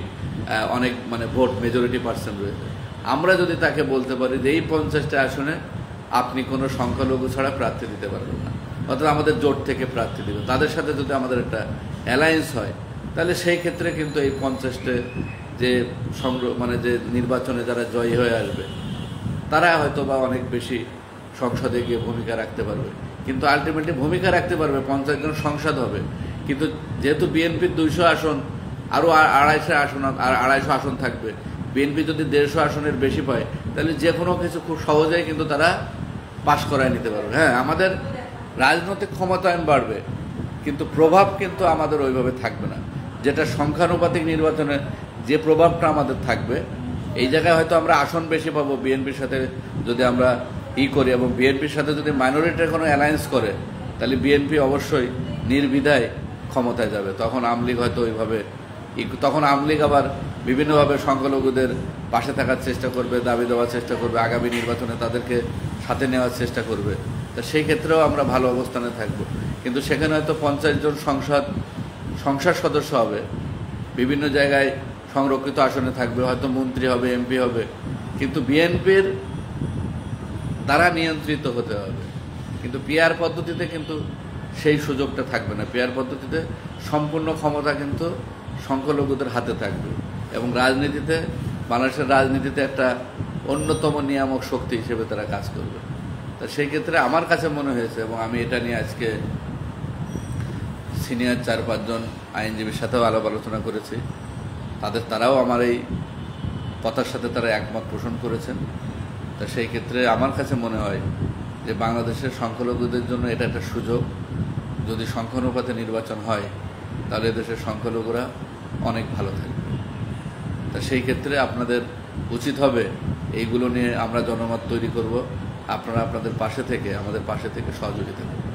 অনেক মানে ভোট মেজরিটি% রয়েছে, আমরা যদি তাকে বলতে পারি যে এই 50টা আসনে আপনি কোনো সংখ্যালঘু ছাড়া প্রার্থী দিতে পারবেন না, অর্থাৎ আমাদের জোট থেকে প্রার্থী দেবে, তাদের সাথে যদি আমাদের একটা অ্যালায়েন্স হয়, তাহলে সেই ক্ষেত্রে কিন্তু এই 50টে যে যে নির্বাচনে যারা জয়ী হয়ে আসবে, তারা হয়তো বা অনেক বেশি সংসদে গিয়ে ভূমিকা রাখতে পারবে। কিন্তু আলটিমেটলি ভূমিকা রাখতে পারবে, 50 জন সংসদ হবে। কিন্তু যেহেতু বিএনপির 200 আসন, আরও 250 আসন থাকবে, বিএনপি যদি 150 আসনের বেশি পায়, তাহলে যে কোনো কিছু খুব সহজেই কিন্তু তারা পাশ করায় নিতে পারবে। হ্যাঁ, আমাদের রাজনৈতিক ক্ষমতায়ন বাড়বে, কিন্তু প্রভাব কিন্তু আমাদের ওইভাবে থাকবে না, যেটা সংখ্যানুপাতিক নির্বাচনে যে প্রভাবটা আমাদের থাকবে। এই জায়গায় হয়তো আমরা আসন বেশি পাবো বিএনপির সাথে যদি আমরা করি, এবং বিএনপির সাথে যদি মাইনরিটির কোনো অ্যালায়েন্স করে, তাহলে বিএনপি অবশ্যই নির্দ্বিধায় ক্ষমতায় যাবে। তখন আওয়ামী লীগ হয়তো ওইভাবে, তখন আওয়ামী লীগ আবার বিভিন্নভাবে সংখ্যালঘুদের পাশে থাকার চেষ্টা করবে, দাবি দেওয়ার চেষ্টা করবে, আগামী নির্বাচনে তাদেরকে সাথে নেওয়ার চেষ্টা করবে। তা সেই ক্ষেত্রেও আমরা ভালো অবস্থানে থাকব। কিন্তু সেখানে হয়তো 50 জন সংসদ সদস্য হবে, বিভিন্ন জায়গায় সংরক্ষিত আসনে থাকবে, হয়তো মন্ত্রী হবে, এমপি হবে, কিন্তু বিএনপির দ্বারা নিয়ন্ত্রিত হতে হবে। কিন্তু পিআর পদ্ধতিতে কিন্তু সেই সুযোগটা থাকবে না। পিআর পদ্ধতিতে সম্পূর্ণ ক্ষমতা কিন্তু সংখ্যালঘুদের হাতে থাকবে এবং রাজনীতিতে, বাংলাদেশের রাজনীতিতে একটা অন্যতম নিয়ামক শক্তি হিসেবে তারা কাজ করবে। তা সেই ক্ষেত্রে আমার কাছে মনে হয়েছে, এবং আমি এটা নিয়ে আজকে সিনিয়র 4-5 জন আইনজীবীর সাথেও আলোচনা করেছি, তারাও আমার এই কথার সাথে তারা একমত পোষণ করেছেন। তা সেই ক্ষেত্রে আমার কাছে মনে হয় যে বাংলাদেশের সংখ্যালঘুদের জন্য এটা একটা সুযোগ। যদি সংখ্যানুপাতে নির্বাচন হয় তাহলে দেশের সংখ্যালঘুরা অনেক ভালো থাকবে। তা সেই ক্ষেত্রে আপনাদের উচিত হবে এইগুলো নিয়ে আমরা জনমত তৈরি করব। আপনারা আপনাদের পাশে থেকে, আমাদের পাশে থেকে সহযোগিতা করবেন।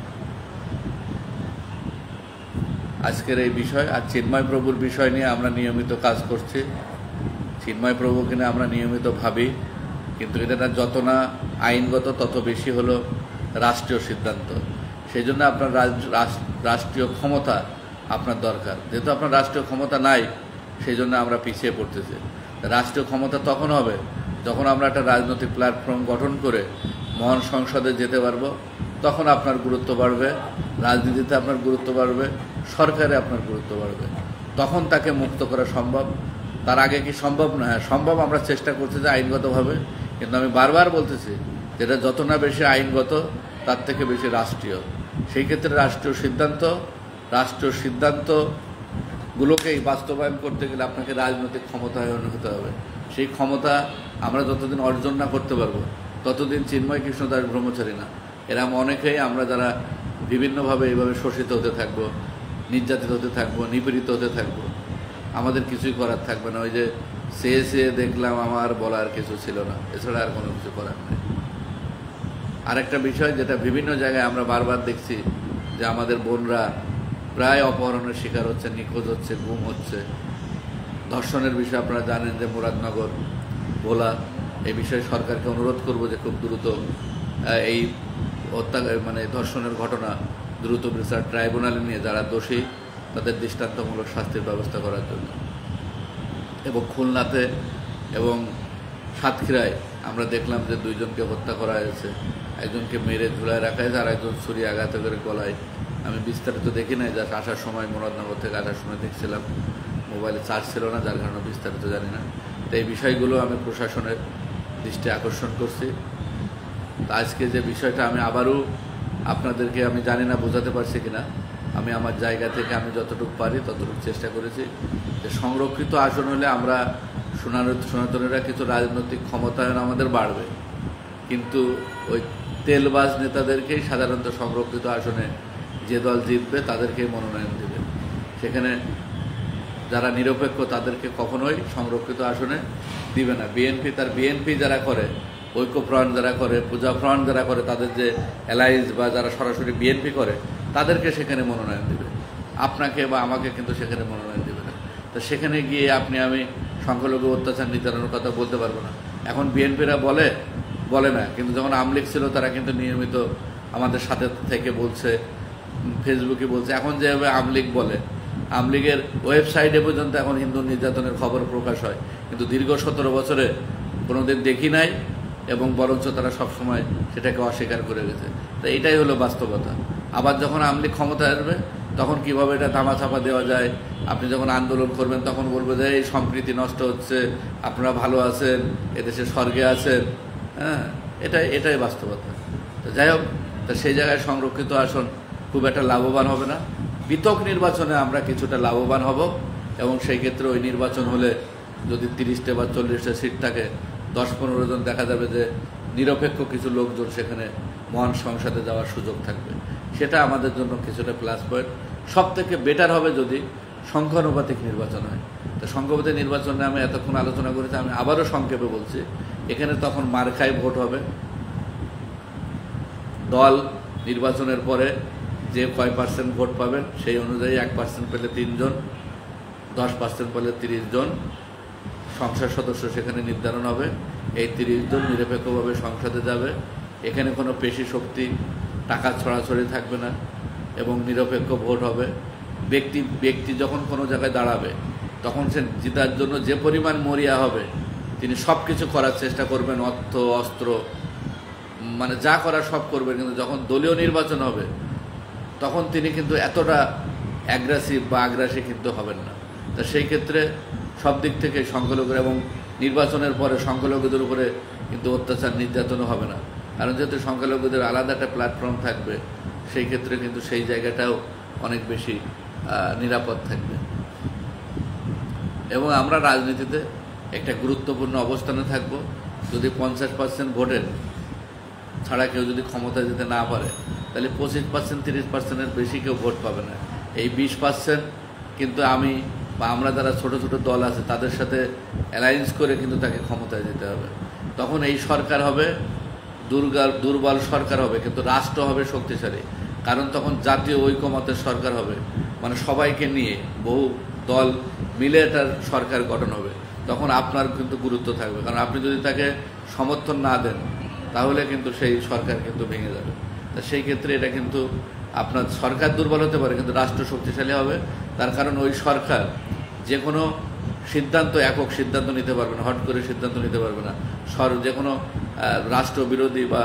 আজকের এই বিষয় আর চিন্ময় প্রভুর বিষয় নিয়ে আমরা নিয়মিত কাজ করছি। চিন্ময় প্রভুকে নিয়ে আমরা নিয়মিত ভাবি, কিন্তু এটা যত না আইনগত তত বেশি হলো রাষ্ট্রীয় সিদ্ধান্ত। সেই জন্য আপনার রাষ্ট্রীয় ক্ষমতা আপনার দরকার। যেহেতু আপনার রাষ্ট্রীয় ক্ষমতা নাই, সেই জন্য আমরা পিছিয়ে পড়তেছি। রাষ্ট্রীয় ক্ষমতা তখন হবে যখন আমরা একটা রাজনৈতিক প্ল্যাটফর্ম গঠন করে মহান সংসদে যেতে পারবো। তখন আপনার গুরুত্ব বাড়বে, রাজনীতিতে আপনার গুরুত্ব বাড়বে, সরকারে আপনার গুরুত্ব বাড়বে। তখন তাকে মুক্ত করা সম্ভব। তার আগে কি সম্ভব না? হ্যাঁ সম্ভব। আমরা চেষ্টা করছি যে আইনগতভাবে, কিন্তু আমি বারবার বলতেছি যেটা যত না বেশি আইনগত তার থেকে বেশি রাষ্ট্রীয়। সেই ক্ষেত্রে রাষ্ট্রীয় সিদ্ধান্তগুলোকেই বাস্তবায়ন করতে গেলে আপনাকে রাজনৈতিক ক্ষমতায়ন হতে হবে। সেই ক্ষমতা আমরা যতদিন অর্জন না করতে পারবো ততদিন চিন্ময় কৃষ্ণ দাস ব্রহ্মচারী না, এরকম অনেকেই আমরা যারা বিভিন্নভাবে এইভাবে শোষিত হতে থাকবো, নির্যাতিত হতে থাকবো, নিপীড়িত হতে থাকবো, আমাদের কিছুই করার থাকবে না। ওই যে সে দেখলাম, আমার বলার কিছু ছিল না, এছাড়া আর কোনো কিছু করার নেই। আরেকটা বিষয় যেটা বিভিন্ন জায়গায় আমরা বারবার দেখছি যে আমাদের বোনরা প্রায় অপহরণের শিকার হচ্ছে, নিখোঁজ হচ্ছে, গুম হচ্ছে। ধর্ষণের বিষয় আপনারা জানেন যে মুরাদনগর, ভোলা, এই বিষয়ে সরকারকে অনুরোধ করব যে খুব দ্রুত এই ধর্ষণের ঘটনা দ্রুত বিচার ট্রাইব্যুনালে নিয়ে যারা দোষী তাদের দৃষ্টান্তমূলক শাস্তির ব্যবস্থা করার জন্য। এবং খুলনাতে এবং সাতক্ষীরায় আমরা দেখলাম যে 2 জনকে হত্যা করা হয়েছে, একজনকে মেরে ঝুলায় রাখা হয়েছে, আর একজন ছুরি আঘাত করে গলায়। আমি বিস্তারিত দেখি নাই, যা আসার সময় মুরাদনগর থেকে আসার সময় দেখছিলাম, মোবাইলে চার্জ ছিল না, যার কারণে বিস্তারিত জানি না। তো এই বিষয়গুলো আমি প্রশাসনের দৃষ্টি আকর্ষণ করছি। আজকে যে বিষয়টা আমি আবারও আপনাদেরকে, আমি জানি না বোঝাতে পারছি কিনা, আমি আমার জায়গা থেকে আমি যতটুকু পারি ততটুকু চেষ্টা করেছি যে সংরক্ষিত আসন হলে আমরা সনাতনীরা কিছু রাজনৈতিক ক্ষমতায়ন আমাদের বাড়বে, কিন্তু ওই তেলবাজ নেতাদেরকেই সাধারণত সংরক্ষিত আসনে যে দল জিতবে তাদেরকেই মনোনয়ন দেবে। সেখানে যারা নিরপেক্ষ তাদেরকে কখনোই সংরক্ষিত আসনে দিবে না। বিএনপি যারা করে, ঐক্যফ্রন্ট যারা করে, পূজা ফ্রন্ট যারা করে, তাদের যে অ্যালায়েন্স বা যারা সরাসরি বিএনপি করে তাদেরকে সেখানে মনোনয়ন দেবে, আপনাকে বা আমাকে কিন্তু সেখানে মনোনয়ন দেবে না। তো সেখানে গিয়ে আমি সংখ্যালঘু অত্যাচার নির্যাতনের কথা বলতে পারবো না। এখন বিএনপিরা বলে না, কিন্তু যখন আওয়ামী লীগ ছিল তারা কিন্তু নিয়মিত আমাদের সাথে থেকে বলছে, ফেসবুকে বলছে। এখন যেভাবে আওয়ামী লীগ বলে, আওয়ামী লীগের ওয়েবসাইটে পর্যন্ত এখন হিন্দু নির্যাতনের খবর প্রকাশ হয়, কিন্তু দীর্ঘ 17 বছরে কোনোদিন দেখি নাই, এবং বরঞ্চ তারা সবসময় সেটাকে অস্বীকার করে গেছে। তো এইটাই হলো বাস্তবতা। আবার যখন আওয়ামী লীগ ক্ষমতায় আসবে তখন কীভাবে এটা ধামাচাপা দেওয়া যায়, আপনি যখন আন্দোলন করবেন তখন বলবে যে এই সম্প্রীতি নষ্ট হচ্ছে, আপনারা ভালো আছেন, এদেশে স্বর্গে আছেন। হ্যাঁ, এটাই বাস্তবতা। তো যাই হোক, তা সেই জায়গায় সংরক্ষিত আসন খুব একটা লাভবান হবে না। পৃথক নির্বাচনে আমরা কিছুটা লাভবান হব, এবং সেই ক্ষেত্রে ওই নির্বাচন হলে যদি 30টা বা 40টা সিট থাকে, 10-15 জন দেখা যাবে যে নিরপেক্ষ কিছু লোকজন সেখানে মহান সংসদে যাওয়ার সুযোগ থাকবে। সেটা আমাদের জন্য কিছুটা প্লাস পয়েন্ট। সব থেকে বেটার হবে যদি সংখ্যানুপাতিক নির্বাচন হয়। তো সংখ্যানুপাতিক নির্বাচনে আমি এতক্ষণ আলোচনা করেছি, আমি আবারও সংক্ষেপে বলছি, এখানে তখন মার্কায় ভোট হবে। দল নির্বাচনের পরে যে কয় পার্সেন্ট ভোট পাবেন সেই অনুযায়ী 1% পেলে 3 জন, 10% পেলে 30 জন সংসদ সদস্য সেখানে নির্ধারণ হবে। এই 30 জন নিরপেক্ষভাবে সংসদে যাবে। এখানে কোনো পেশি শক্তি, টাকা ছড়াছড়ি থাকবে না এবং নিরপেক্ষ ভোট হবে। ব্যক্তি যখন কোনো জায়গায় দাঁড়াবে তখন সে জিতার জন্য যে পরিমাণ মরিয়া হবে তিনি সব কিছু করার চেষ্টা করবেন, অর্থ অস্ত্র মানে যা করার সব করবেন। কিন্তু যখন দলীয় নির্বাচন হবে তখন তিনি কিন্তু এতটা অ্যাগ্রেসিভ বা আগ্রাসী কিন্তু হবেন না। তা সেই ক্ষেত্রে সব দিক থেকে সংখ্যালঘুরা এবং নির্বাচনের পরে সংখ্যালঘুদের উপরে কিন্তু অত্যাচার নির্যাতনও হবে না, কারণ যেহেতু সংখ্যালঘুদের আলাদা একটা প্ল্যাটফর্ম থাকবে সেই ক্ষেত্রে কিন্তু সেই জায়গাটাও অনেক বেশি নিরাপদ থাকবে। এবং আমরা রাজনীতিতে একটা গুরুত্বপূর্ণ অবস্থানে থাকব। যদি 50% ভোটের ছাড়া কেউ যদি ক্ষমতায় যেতে না পারে তাহলে 25%, 30%-এর বেশি কেউ ভোট পাবে না। এই 20% কিন্তু আমি বা আমরা যারা ছোট ছোট দল আছে তাদের সাথে অ্যালায়েন্স করে কিন্তু তাকে ক্ষমতায় যেতে হবে। তখন এই সরকার হবে দুর্বল সরকার হবে, কিন্তু রাষ্ট্র হবে শক্তিশালী, কারণ তখন জাতীয় ঐকমত্যের সরকার হবে, মানে সবাইকে নিয়ে বহু দল মিলে এটার সরকার গঠন হবে। তখন আপনার কিন্তু গুরুত্ব থাকবে, কারণ আপনি যদি তাকে সমর্থন না দেন তাহলে কিন্তু সেই সরকার কিন্তু ভেঙে যাবে। তা সেই ক্ষেত্রে এটা কিন্তু আপনার সরকার দুর্বল হতে পারে কিন্তু রাষ্ট্র শক্তিশালী হবে। তার কারণ ওই সরকার যে কোনো সিদ্ধান্ত একক সিদ্ধান্ত নিতে পারবে না, হট করে সিদ্ধান্ত নিতে পারবে না। যে কোনো রাষ্ট্রবিরোধী বা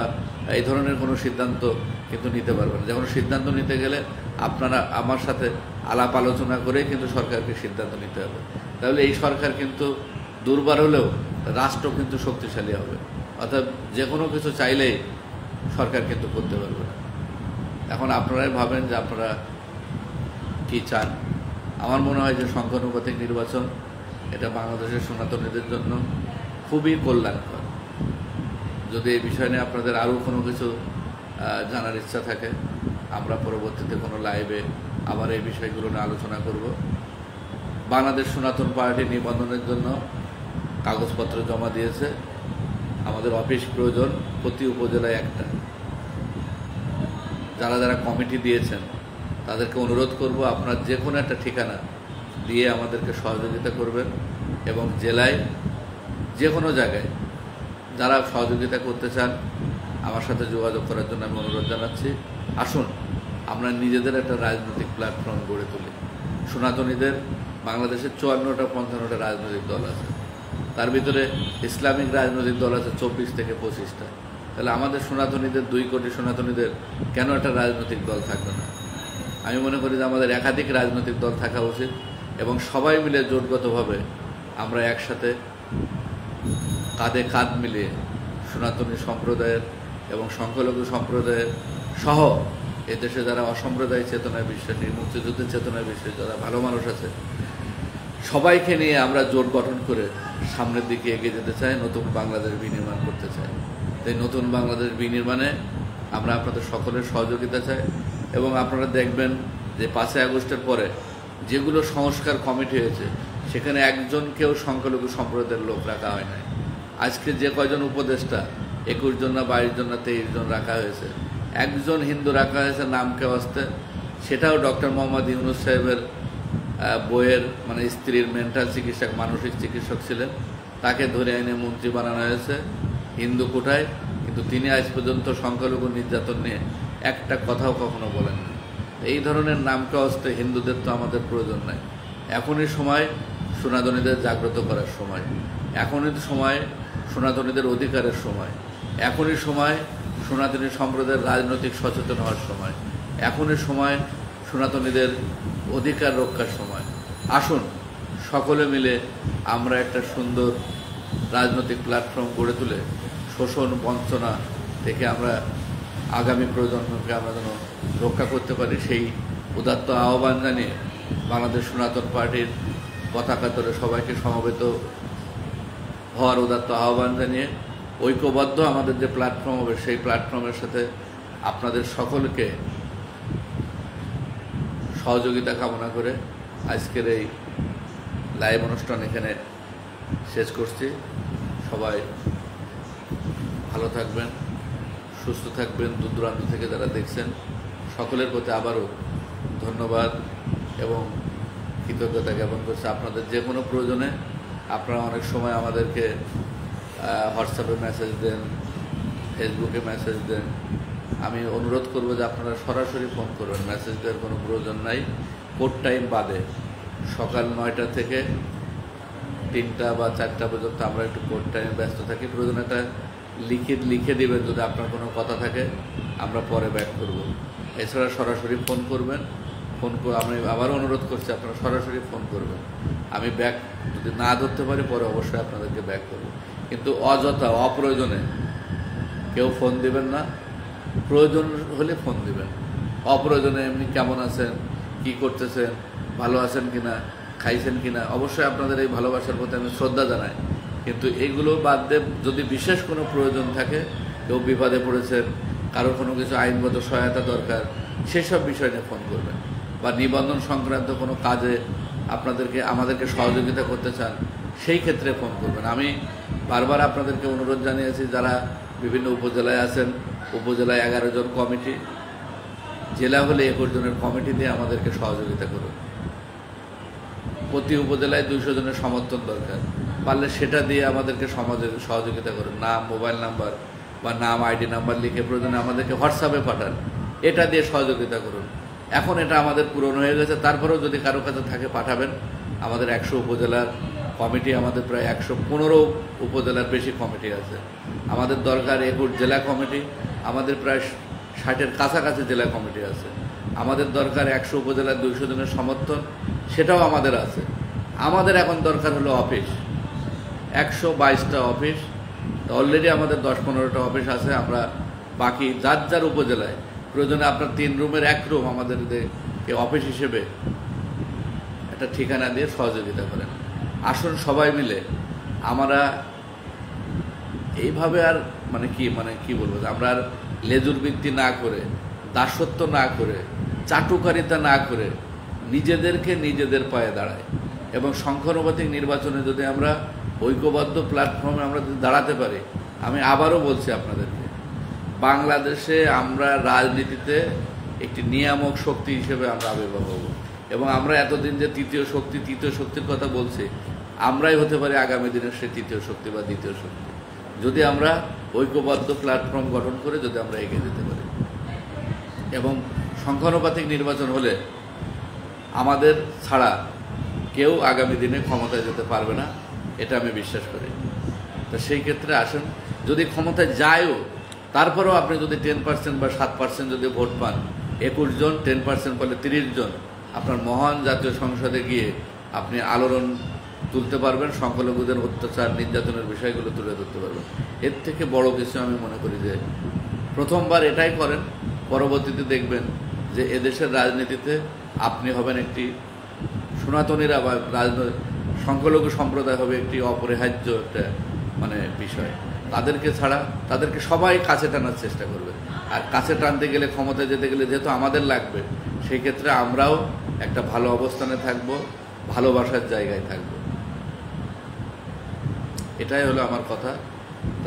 এই ধরনের কোনো সিদ্ধান্ত কিন্তু নিতে পারবে না। যখন সিদ্ধান্ত নিতে গেলে আপনারা আমার সাথে আলাপ আলোচনা করেই কিন্তু সরকারকে সিদ্ধান্ত নিতে হবে। তাহলে এই সরকার কিন্তু দুর্বল হলেও রাষ্ট্র কিন্তু শক্তিশালী হবে। অর্থাৎ যে কোনো কিছু চাইলেই সরকার কিন্তু করতে পারবে না। এখন আপনারাই ভাবেন যে আপনারা কি চান। আমার মনে হয় যে সংখ্যানুপাতিক নির্বাচন এটা বাংলাদেশের সনাতনীদের জন্য খুবই কল্যাণকর। যদি এই বিষয় নিয়ে আপনাদের আরও কোনো কিছু জানার ইচ্ছা থাকে আমরা পরবর্তীতে কোনো লাইভে আবার এই বিষয়গুলো নিয়ে আলোচনা করব। বাংলাদেশ সনাতন পার্টি নিবন্ধনের জন্য কাগজপত্র জমা দিয়েছে। আমাদের অফিস প্রয়োজন প্রতি উপজেলায় একটা। যারা যারা কমিটি দিয়েছেন তাদেরকে অনুরোধ করব আপনার যে কোনো একটা ঠিকানা দিয়ে আমাদেরকে সহযোগিতা করবেন এবং জেলায় যে কোনো জায়গায় যারা সহযোগিতা করতে চান আমার সাথে যোগাযোগ করার জন্য আমি অনুরোধ জানাচ্ছি। আসুন আমরা নিজেদের একটা রাজনৈতিক প্ল্যাটফর্ম গড়ে তুলি। সনাতনীদের বাংলাদেশের 54টা 55টা রাজনৈতিক দল আছে, তার ভিতরে ইসলামিক রাজনৈতিক দল আছে 24 থেকে 25টা। তাহলে আমাদের সনাতনীদের 2 কোটি সনাতনীদের কেন একটা রাজনৈতিক দল থাকবে না? আমি মনে করি যে আমাদের একাধিক রাজনৈতিক দল থাকা উচিত এবং সবাই মিলে জোটগতভাবে আমরা একসাথে কাঁধে কাঁধ মিলিয়ে সনাতনী সম্প্রদায়ের এবং সংখ্যালঘু সম্প্রদায়ের সহ এদেশে যারা অসাম্প্রদায়িক চেতনায় বিশ্বাসী, মুক্তিযুদ্ধের চেতনায় বিশ্বাসী, যারা ভালো মানুষ আছে সবাইকে নিয়ে আমরা জোট গঠন করে সামনের দিকে এগিয়ে যেতে চাই, নতুন বাংলাদেশ বিনির্মাণ করতে চাই। তাই নতুন বাংলাদেশ বিনির্মাণে আমরা আপনাদের সকলের সহযোগিতা চাই এবং আপনারা দেখবেন যে 5ই আগস্টের পরে যেগুলো সংস্কার কমিটি হয়েছে সেখানে একজনকেও সংখ্যালঘু সম্প্রদায়ের লোক রাখা হয় নাই। আজকে যে কয়জন উপদেষ্টা 21 জন না 22 জন না 23 জন রাখা হয়েছে, একজন হিন্দু রাখা হয়েছে নামকে আসতে, সেটাও ডক্টর মোহাম্মদ ইউনুস সাহেবের বইয়ের মানে স্ত্রীর মেন্টাল চিকিৎসক, মানসিক চিকিৎসক ছিলেন, তাকে ধরে এনে মন্ত্রী বানানো হয়েছে হিন্দু কোটায়, কিন্তু তিনি আজ পর্যন্ত সংখ্যালঘু নির্যাতন নিয়ে একটা কথাও কখনো বলেন না। এই ধরনের নামকে আসতে হিন্দুদের তো আমাদের প্রয়োজন নাই। এখনই সময় সনাতনীদের জাগ্রত করার সময়, এখনই সময় সনাতনীদের অধিকারের সময়, এখনই সময় সনাতনী সম্প্রদায়ের রাজনৈতিক সচেতন হওয়ার সময়, এখনই সময় সনাতনীদের অধিকার রক্ষার সময়। আসুন সকলে মিলে আমরা একটা সুন্দর রাজনৈতিক প্ল্যাটফর্ম গড়ে তুলে শোষণ বঞ্চনা থেকে আমরা আগামী প্রজন্মকে আমরা যেন রক্ষা করতে পারি সেই উদাত্ত আহ্বান জানিয়ে বাংলাদেশ সনাতন পার্টির পতাকা ধরে সবাইকে সমবেত হওয়ার উদাত্ত আহ্বান জানিয়ে ঐক্যবদ্ধ আমাদের যে প্ল্যাটফর্ম হবে সেই প্ল্যাটফর্মের সাথে আপনাদের সকলকে সহযোগিতা কামনা করে আজকের এই লাইভ অনুষ্ঠান এখানে শেষ করছি। সবাই ভালো থাকবেন, সুস্থ থাকবেন। দূর দূরান্ত থেকে যারা দেখছেন সকলের প্রতি আবারও ধন্যবাদ এবং কৃতজ্ঞতা জ্ঞাপন করছি। আপনাদের যে কোনো প্রয়োজনে আপনারা অনেক সময় আমাদেরকে হোয়াটসঅ্যাপে মেসেজ দেন, ফেসবুকে মেসেজ দেন। আমি অনুরোধ করব যে আপনারা সরাসরি ফোন করবেন, মেসেজ দেওয়ার কোনো প্রয়োজন নাই। কোড টাইম বাদে সকাল 9টা থেকে 3টা বা 4টা পর্যন্ত আমরা একটু কোড টাইমে ব্যস্ত থাকি। প্রয়োজন একটা লিখে দেবেন যদি আপনার কোনো কথা থাকে, আমরা পরে ব্যাক করব। এছাড়া সরাসরি ফোন করবেন। আমি আবারও অনুরোধ করছি আপনারা সরাসরি ফোন করবেন। আমি ব্যাক যদি না ধরতে পারি পরে অবশ্যই আপনাদেরকে ব্যাক করব। কিন্তু অযথা অপ্রয়োজনে কেউ ফোন দিবেন না। প্রয়োজন হলে ফোন দিবেন, অপ্রয়োজনে এমনি কেমন আছেন, কি করতেছেন, ভালো আছেন কিনা, খাইছেন কিনা, অবশ্যই আপনাদের এই ভালোবাসার প্রতি আমি শ্রদ্ধা জানাই। কিন্তু এইগুলো বাদ দিয়ে যদি বিশেষ কোনো প্রয়োজন থাকে, কেউ বিপদে পড়েছেন, কারোর কোনো কিছু আইনগত সহায়তা দরকার, সেসব বিষয় নিয়ে ফোন করবেন। বা নিবন্ধন সংক্রান্ত কোনো কাজে আমাদেরকে সহযোগিতা করতে চান, সেই ক্ষেত্রে ফোন করবেন। আমি বারবার আপনাদেরকে অনুরোধ জানিয়েছি, যারা বিভিন্ন উপজেলায় আছেন, উপজেলায় 11 জন কমিটি, জেলা হলে 21 জনের কমিটি দিয়ে আমাদেরকে সহযোগিতা করুন। প্রতি উপজেলায় 200 জনের সমর্থন দরকার, পারলে সেটা দিয়ে আমাদেরকে সহযোগিতা করুন। নাম, মোবাইল নাম্বার বা নাম, আইডি নাম্বার লিখে প্রয়োজনে আমাদেরকে হোয়াটসঅ্যাপে পাঠান, এটা দিয়ে সহযোগিতা করুন। এখন এটা আমাদের পূরণ হয়ে গেছে, তারপরেও যদি কারো কাছে থাকে পাঠাবেন। আমাদের 100 উপজেলার কমিটি, আমাদের প্রায় 115 উপজেলার বেশি কমিটি আছে। আমাদের দরকার 21 জেলা কমিটি, আমাদের প্রায় 60-এর কাছাকাছি জেলা কমিটি আছে। আমাদের দরকার 100 উপজেলার 200 জনের সমর্থন, সেটাও আমাদের আছে। আমাদের এখন দরকার হলো অফিস, 122টা অফিস। অলরেডি আমাদের 10-15টা অফিস আছে। আমরা বাকি যার উপজেলায় প্রয়োজনে আপনার 3 রুমের 1 রুম আমাদেরকে অফিস হিসেবে একটা ঠিকানা দিয়ে সহযোগিতা করেন। আসুন সবাই মিলে আমরা এইভাবে আর কি বলবো, আমরা আর লেজুর বৃত্তি না করে, দাসত্ব না করে, চাটুকারিতা না করে নিজেদেরকে নিজেদের পায়ে দাঁড়াই। এবং সংখ্যানুপাতিক নির্বাচনে যদি আমরা ঐক্যবদ্ধ প্ল্যাটফর্মে আমরা যদি দাঁড়াতে পারি, আমি আবারও বলছি আপনাদেরকে, বাংলাদেশে আমরা রাজনীতিতে একটি নিয়ামক শক্তি হিসেবে আমরা আবির্ভাব হব। এবং আমরা এতদিন যে তৃতীয় শক্তির কথা বলছি, আমরাই হতে পারি আগামী দিনের সেই তৃতীয় শক্তি বা দ্বিতীয় শক্তি, যদি আমরা ঐক্যবদ্ধ প্ল্যাটফর্ম গঠন করে যদি আমরা এগিয়ে যেতে পারি। এবং সংখ্যানুপাতিক নির্বাচন হলে আমাদের ছাড়া কেউ আগামী দিনে ক্ষমতায় যেতে পারবে না, এটা আমি বিশ্বাস করি। তো সেই ক্ষেত্রে আসেন, যদি ক্ষমতায় যায়ও, তারপরেও আপনি যদি 10% বা 7% যদি ভোট পান, 21 জন, 10% পেলে 30 জন, আপনার মহান জাতীয় সংসদে গিয়ে আপনি আলোড়ন তুলতে পারবেন, সংখ্যালঘুদের অত্যাচার নির্যাতনের বিষয়গুলো তুলে ধরতে পারবেন। এর থেকে বড় কিছু আমি মনে করি যে প্রথমবার এটাই করেন, পরবর্তীতে দেখবেন যে এদেশের রাজনীতিতে আপনি হবেন একটি সনাতনীরা বা সংখ্যালঘু সম্প্রদায় হবে একটি অপরিহার্য একটা বিষয়। তাদেরকে সবাই কাছে টানার চেষ্টা করবে। আর কাছে টানতে গেলে, ক্ষমতায় যেতে গেলে যেহেতু আমাদের লাগবে, সেই ক্ষেত্রে আমরাও একটা ভালো অবস্থানে থাকব, ভালোবাসার জায়গায় থাকব। এটাই হলো আমার কথা।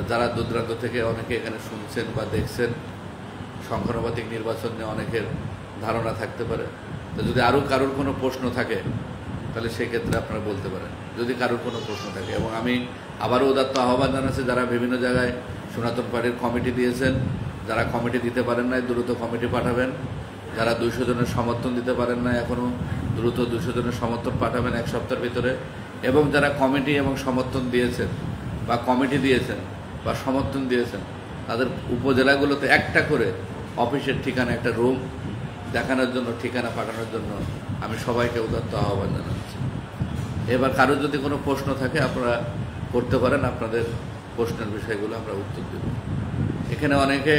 যারা দূরদূরান্ত থেকে অনেকে এখানে শুনছেন বা দেখছেন, সংখ্যানুপাতিক নির্বাচন নিয়ে অনেকের ধারণা থাকতে পারে। তো যদি আরও কারোর কোনো প্রশ্ন থাকে তাহলে সেক্ষেত্রে আপনারা বলতে পারেন, যদি কারোর কোনো প্রশ্ন থাকে। এবং আমি আবারও উদাত্ত আহ্বান জানাচ্ছি, যারা বিভিন্ন জায়গায় সনাতন পার্টির কমিটি দিয়েছেন, যারা কমিটি দিতে পারেন নাই দ্রুত কমিটি পাঠাবেন। যারা 200 জনের সমর্থন দিতে পারেন না এখনও, দ্রুত 200 জনের সমর্থন পাঠাবেন 1 সপ্তাহের ভিতরে। এবং যারা কমিটি এবং সমর্থন দিয়েছেন বা কমিটি দিয়েছেন বা সমর্থন দিয়েছেন, তাদের উপজেলাগুলোতে একটা করে অফিসের ঠিকানা, একটা রুম দেখানোর জন্য, ঠিকানা পাঠানোর জন্য আমি সবাইকে উদাত্ত আহ্বান জানাচ্ছি। এবার কারোর যদি কোনো প্রশ্ন থাকে আপনারা করতে পারেন, আপনাদের প্রশ্নের বিষয়গুলো আমরা উত্তর দেব। এখানে অনেকে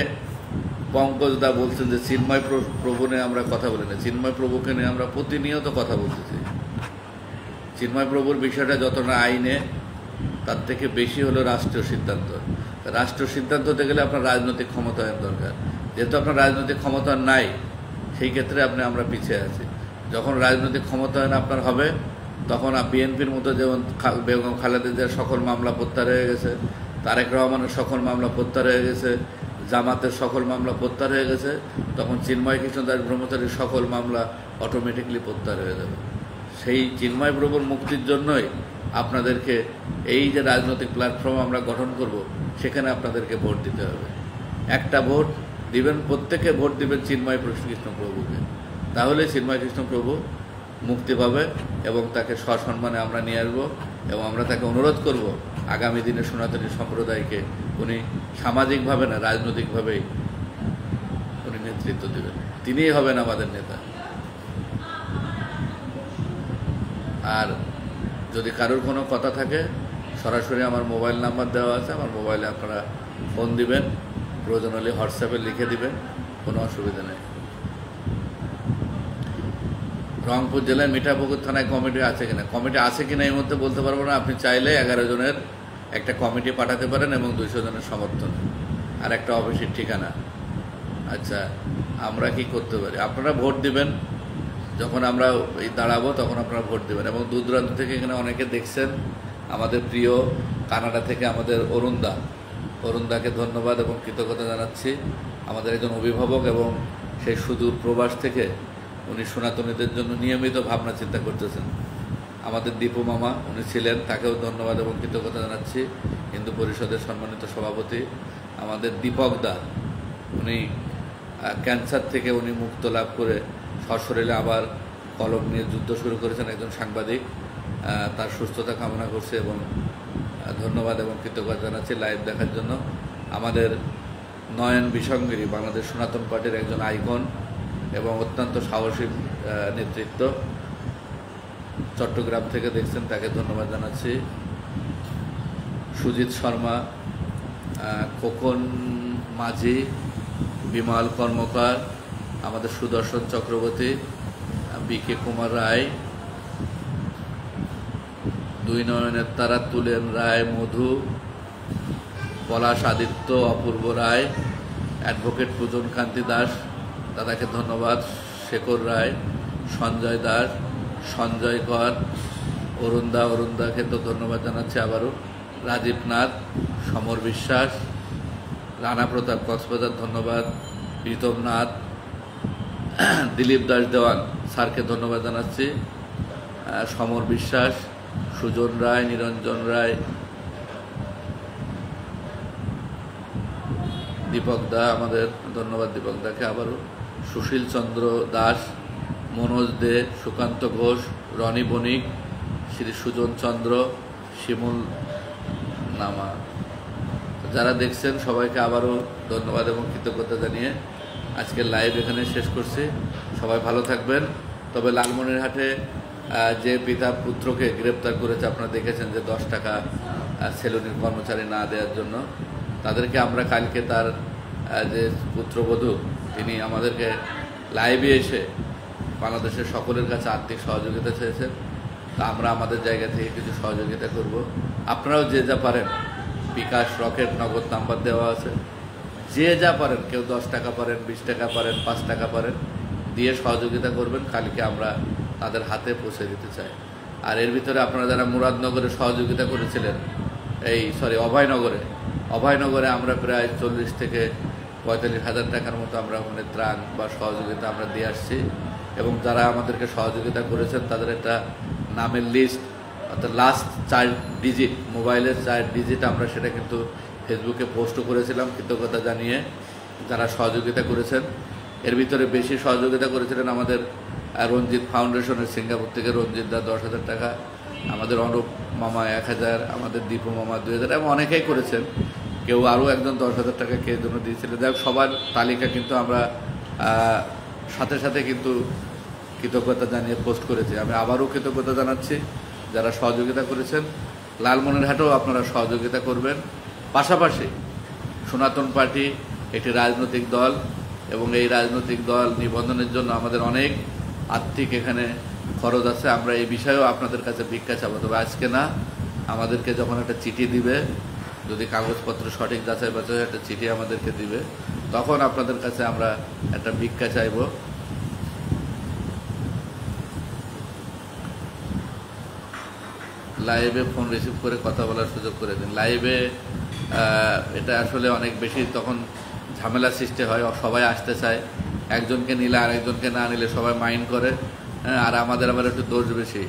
পঙ্কজদা বলছেন যে চিন্ময় প্রভু নিয়ে আমরা কথা বলি না। চিন্ময় প্রভুকে নিয়ে আমরা প্রতিনিয়ত কথা বলতেছি। চিন্ময় প্রভুর বিষয়টা যত না আইনে, তার থেকে বেশি হলো রাষ্ট্রীয় সিদ্ধান্ত। রাষ্ট্রীয় সিদ্ধান্ত হতে গেলে আপনার রাজনৈতিক ক্ষমতায়ন দরকার। যেহেতু আপনার রাজনৈতিক ক্ষমতায়ন নাই, সেই ক্ষেত্রে আমরা পিছিয়ে আছি। যখন রাজনৈতিক ক্ষমতায়ন আপনার হবে, তখন বিএনপির মতো যেমন বেগম খালেদা জিয়ার সকল মামলা প্রত্যাহার হয়ে গেছে, তারেক রহমানের সকল মামলা প্রত্যাহার হয়ে গেছে, জামাতের সকল মামলা প্রত্যাহার হয়ে গেছে, তখন চিন্ময় কৃষ্ণ দাস ব্রহ্মচারীর সকল মামলা অটোমেটিকলি প্রত্যাহার হয়ে যাবে। সেই চিন্ময় প্রভুর মুক্তির জন্যই আপনাদেরকে এই যে রাজনৈতিক প্ল্যাটফর্ম আমরা গঠন করব, সেখানে আপনাদেরকে ভোট দিতে হবে। একটা ভোট দিবেন, প্রত্যেকে ভোট দিবেন চিন্ময় কৃষ্ণ প্রভুকে, তাহলে চিন্ময় কৃষ্ণ প্রভু মুক্তি পাবে এবং তাকে সসম্মানে আমরা নিয়ে আসবো। এবং আমরা তাকে অনুরোধ করব আগামী দিনে সনাতনী সম্প্রদায়কে উনি সামাজিকভাবে না, রাজনৈতিকভাবেই উনি নেতৃত্ব দেবেন, তিনিই হবেন আমাদের নেতা। আর যদি কারোর কোনো কথা থাকে সরাসরি আমার মোবাইল নাম্বার দেওয়া আছে, আমার মোবাইলে আপনারা ফোন দিবেন, প্রয়োজন হলে হোয়াটসঅ্যাপে লিখে দিবেন, কোনো অসুবিধা নেই। রংপুর জেলায় মিঠাপুকুর থানায় কমিটি আছে কিনা, কমিটি আছে কিনা এই মুহূর্তে বলতে পারবো না। আপনি চাইলে 11 জনের একটা কমিটি পাঠাতে পারেন এবং 200 জনের সমর্থন আর একটা অফিসের ঠিকানা। আচ্ছা, আমরা কি করতে পারি? আপনারা ভোট দিবেন, যখন আমরা এই দাঁড়াবো তখন আপনারা ভোট দেবেন। এবং দূর দূরান্ত থেকে এখানে অনেকে দেখছেন, আমাদের প্রিয় কানাডা থেকে আমাদের অরুণদাকে ধন্যবাদ এবং কৃতজ্ঞতা জানাচ্ছি। আমাদের একজন অভিভাবক এবং সেই সুদূর প্রবাস থেকে উনি সনাতনীদের জন্য নিয়মিত ভাবনা চিন্তা করতেছেন। আমাদের দীপু মামা উনি ছিলেন, তাকেও ধন্যবাদ এবং কৃতজ্ঞতা জানাচ্ছি। হিন্দু পরিষদের সম্মানিত সভাপতি আমাদের দীপক দা, উনি ক্যান্সার থেকে উনি মুক্ত লাভ করে সশরীরে আবার কলম নিয়ে যুদ্ধ শুরু করেছেন, একজন সাংবাদিক, তার সুস্থতা কামনা করছে এবং ধন্যবাদ এবং কৃতজ্ঞতা জানাচ্ছি লাইভ দেখার জন্য। আমাদের নয়ন বিসঙ্গিনী বাংলাদেশ সনাতন পার্টির একজন আইকন এবং অত্যন্ত সাহসী নেতৃত্ব, চট্টগ্রাম থেকে দেখছেন, তাকে ধন্যবাদ জানাচ্ছি। সুজিত শর্মা, খোকন মাঝি, বিমল কর্মকার, আমাদের সুদর্শন চক্রবর্তী, বিকে কুমার রায়, দুই নয়নের তারা, তুলেন রায়, মধু, পলাশ আদিত্য, অপূর্ব রায়, অ্যাডভোকেট পূজন কান্তি দাস, দাদাকে ধন্যবাদ, শেখর রায়, সঞ্জয় দাস, সঞ্জয় কর, অরুণদাকে তো ধন্যবাদ জানাচ্ছি আবারও, রাজীব নাথ, সমর বিশ্বাস, রানা প্রতাপ কক্সবাজার ধন্যবাদ, প্রীতম নাথ, দিলীপ দাস দেওয়ান স্যারকে ধন্যবাদ জানাচ্ছি, সমর বিশ্বাস, সুজন রায়, নিরঞ্জন রায়, দীপক দা, আমাদের ধন্যবাদ দীপক দাকে আবারও, সুশীল চন্দ্র দাস, মনোজ দে, সুকান্ত ঘোষ, রনি বণিক, শ্রী সুজন চন্দ্র, শিমুল নামা, যারা দেখছেন সবাইকে আবারও ধন্যবাদ এবং কৃতজ্ঞতা জানিয়ে আজকের লাইভ এখানে শেষ করছি। সবাই ভালো থাকবেন। তবে লালমনিরহাটে যে পিতা পুত্রকে গ্রেপ্তার করেছে, আপনারা দেখেছেন যে 10 টাকা সেলুনের কর্মচারী না দেওয়ার জন্য, তাদেরকে আমরা কালকে তার যে পুত্রবধূ তিনি আমাদেরকে লাইভে এসে বাংলাদেশের সকলের কাছে আর্থিক সহযোগিতা চেয়েছেন, তা আমরা আমাদের জায়গা থেকে কিছু সহযোগিতা করব। আপনারাও যে যা পারেন, বিকাশ, রকেট, নগদ নাম্বার দেওয়া আছে, যে যা পারেন, কেউ 10 টাকা পারেন, 20 টাকা পারেন, 5 টাকা পারেন, দিয়ে সহযোগিতা করবেন। কালকে আমরা তাদের হাতে পৌঁছে দিতে চাই। আর এর ভিতরে আপনারা যারা মুরাদনগরে সহযোগিতা করেছিলেন, অভয়নগরে আমরা প্রায় 40 থেকে 45 হাজার টাকার মতো আমরা ওখানে ত্রাণ বা সহযোগিতা আমরা দিয়ে আসছি। এবং যারা আমাদেরকে সহযোগিতা করেছেন তাদের একটা নামের লিস্ট, অর্থাৎ লাস্ট 4 ডিজিট, মোবাইলের 4 ডিজিট, আমরা সেটা কিন্তু ফেসবুকে পোস্টও করেছিলাম কৃতজ্ঞতা জানিয়ে যারা সহযোগিতা করেছেন। এর ভিতরে বেশি সহযোগিতা করেছিলেন আমাদের রঞ্জিত ফাউন্ডেশনের সিঙ্গাপুর থেকে রঞ্জিত দা 10,000 টাকা, আমাদের অনুপ মামা 1,000, আমাদের দীপু মামা 2,000, এবং অনেকেই করেছেন। কেউ আরও একজন 10,000 টাকা কে জন্য দিয়েছিলেন। যাই হোক, সবার তালিকা কিন্তু আমরা সাথে সাথে কিন্তু কৃতজ্ঞতা জানিয়ে পোস্ট করেছি। আমি আবারও কৃতজ্ঞতা জানাচ্ছি যারা সহযোগিতা করেছেন। লালমনিরহাটেও আপনারা সহযোগিতা করবেন। পাশাপাশি সনাতন পার্টি একটি রাজনৈতিক দল এবং এই রাজনৈতিক দল নিবন্ধনের জন্য আমাদের অনেক আর্থিক এখানে খরচ আছে। আমরা এই বিষয়েও আপনাদের কাছে ভিক্ষা চাবো, তবে আজকে না, আমাদেরকে যখন একটা চিঠি দিবে, যদি কাগজপত্র সঠিক যাচাই বাছাই একটা চিঠি আমাদেরকে দিবে, তখন আপনাদের কাছে আমরা একটা ভিক্ষা চাইব। লাইভে ফোন রিসিভ করে কথা বলার সুযোগ করে দিন। লাইভে এটা আসলে অনেক বেশি তখন ঝামেলা সৃষ্টি হয়, সবাই আসতে চায়, একজনকে নিলে আরেকজনকে না নিলে সবাই মাইন্ড করে। হ্যাঁ, আর আমাদের আবার একটু দোষ বেশি,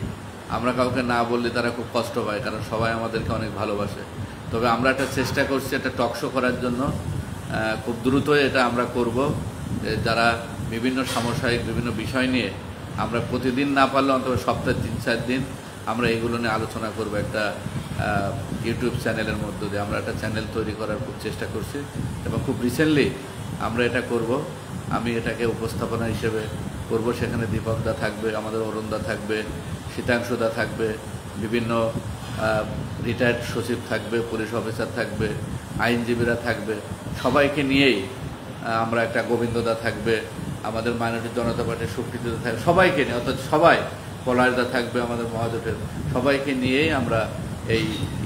আমরা কাউকে না বললে তারা খুব কষ্ট পায়, কারণ সবাই আমাদেরকে অনেক ভালোবাসে। তবে আমরা একটা চেষ্টা করছি একটা টকশো করার জন্য, খুব দ্রুতই এটা আমরা করব। যারা বিভিন্ন সাময়িক বিভিন্ন বিষয় নিয়ে আমরা প্রতিদিন না পারলে অন্তত সপ্তাহে 3-4 দিন আমরা এগুলো নিয়ে আলোচনা করব। একটা ইউটিউব চ্যানেলের মধ্য দিয়ে আমরা একটা চ্যানেল তৈরি করার খুব চেষ্টা করছি এবং খুব রিসেন্টলি আমরা এটা করব। আমি এটাকে উপস্থাপনা হিসেবে করব। সেখানে দীপকদা থাকবে, আমাদের অরুণদা থাকবে, শীতাংশুদা থাকবে, বিভিন্ন রিটায়ার্ড সচিব থাকবে, পুলিশ অফিসার থাকবে, আইনজীবীরা থাকবে। সবাইকে নিয়েই আমরা একটা গোবিন্দদা থাকবে, আমাদের মাইনরিটি জনতা পার্টির সুপ্রীতিদা থাকবে, সবাইকে নিয়ে, অর্থাৎ সবাই, পলাশদা থাকবে আমাদের মহাজোটের, সবাইকে নিয়েই আমরা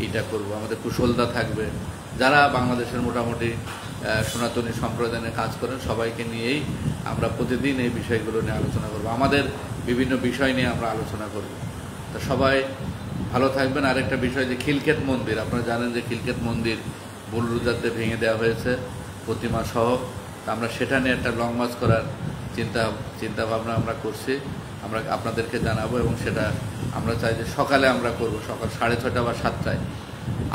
এইটা করব। আমাদের কুশলদা থাকবে, যারা বাংলাদেশের মোটামুটি সনাতনী সম্প্রদায়ে কাজ করেন, সবাইকে নিয়েই আমরা প্রতিদিন এই বিষয়গুলো নিয়ে আলোচনা করব। আমাদের বিভিন্ন বিষয় নিয়ে আমরা আলোচনা করব। তা সবাই ভালো থাকবেন। আরেকটা বিষয় যে খিলক্ষেত মন্দির, আপনারা জানেন যে খিলক্ষেত মন্দির বুলডোজারতে ভেঙে দেওয়া হয়েছে প্রতিমা সহ। আমরা সেটা নিয়ে একটা লং মার্চ করার চিন্তা ভাবনা আমরা করছি, আমরা আপনাদেরকে জানাবো। এবং সেটা আমরা চাই যে সকালে আমরা করব, সকাল 6:30 বা 7টায়,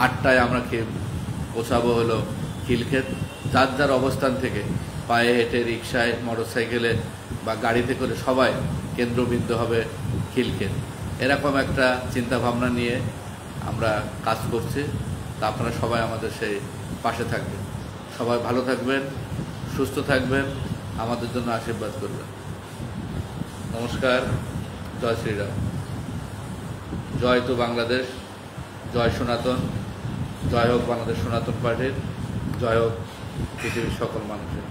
8টায় আমরা পৌঁছাবো হলো খিলক্ষেত। যার যার অবস্থান থেকে পায়ে হেঁটে, রিক্সায়, মোটরসাইকেলে বা গাড়িতে করে সবাই কেন্দ্রবিন্দু হবে খিলক্ষেত। এরকম একটা চিন্তা ভাবনা নিয়ে আমরা কাজ করছি। তা আপনারা সবাই আমাদের সেই পাশে থাকবেন। সবাই ভালো থাকবেন, সুস্থ থাকবেন, আমাদের জন্য আশীর্বাদ করবেন। নমস্কার। জয় শ্রীরাম। জয় তো বাংলাদেশ, জয় সনাতন, জয় হোক বাংলাদেশ সনাতন পার্টির, জয় হোক পৃথিবীর সকল মানুষের।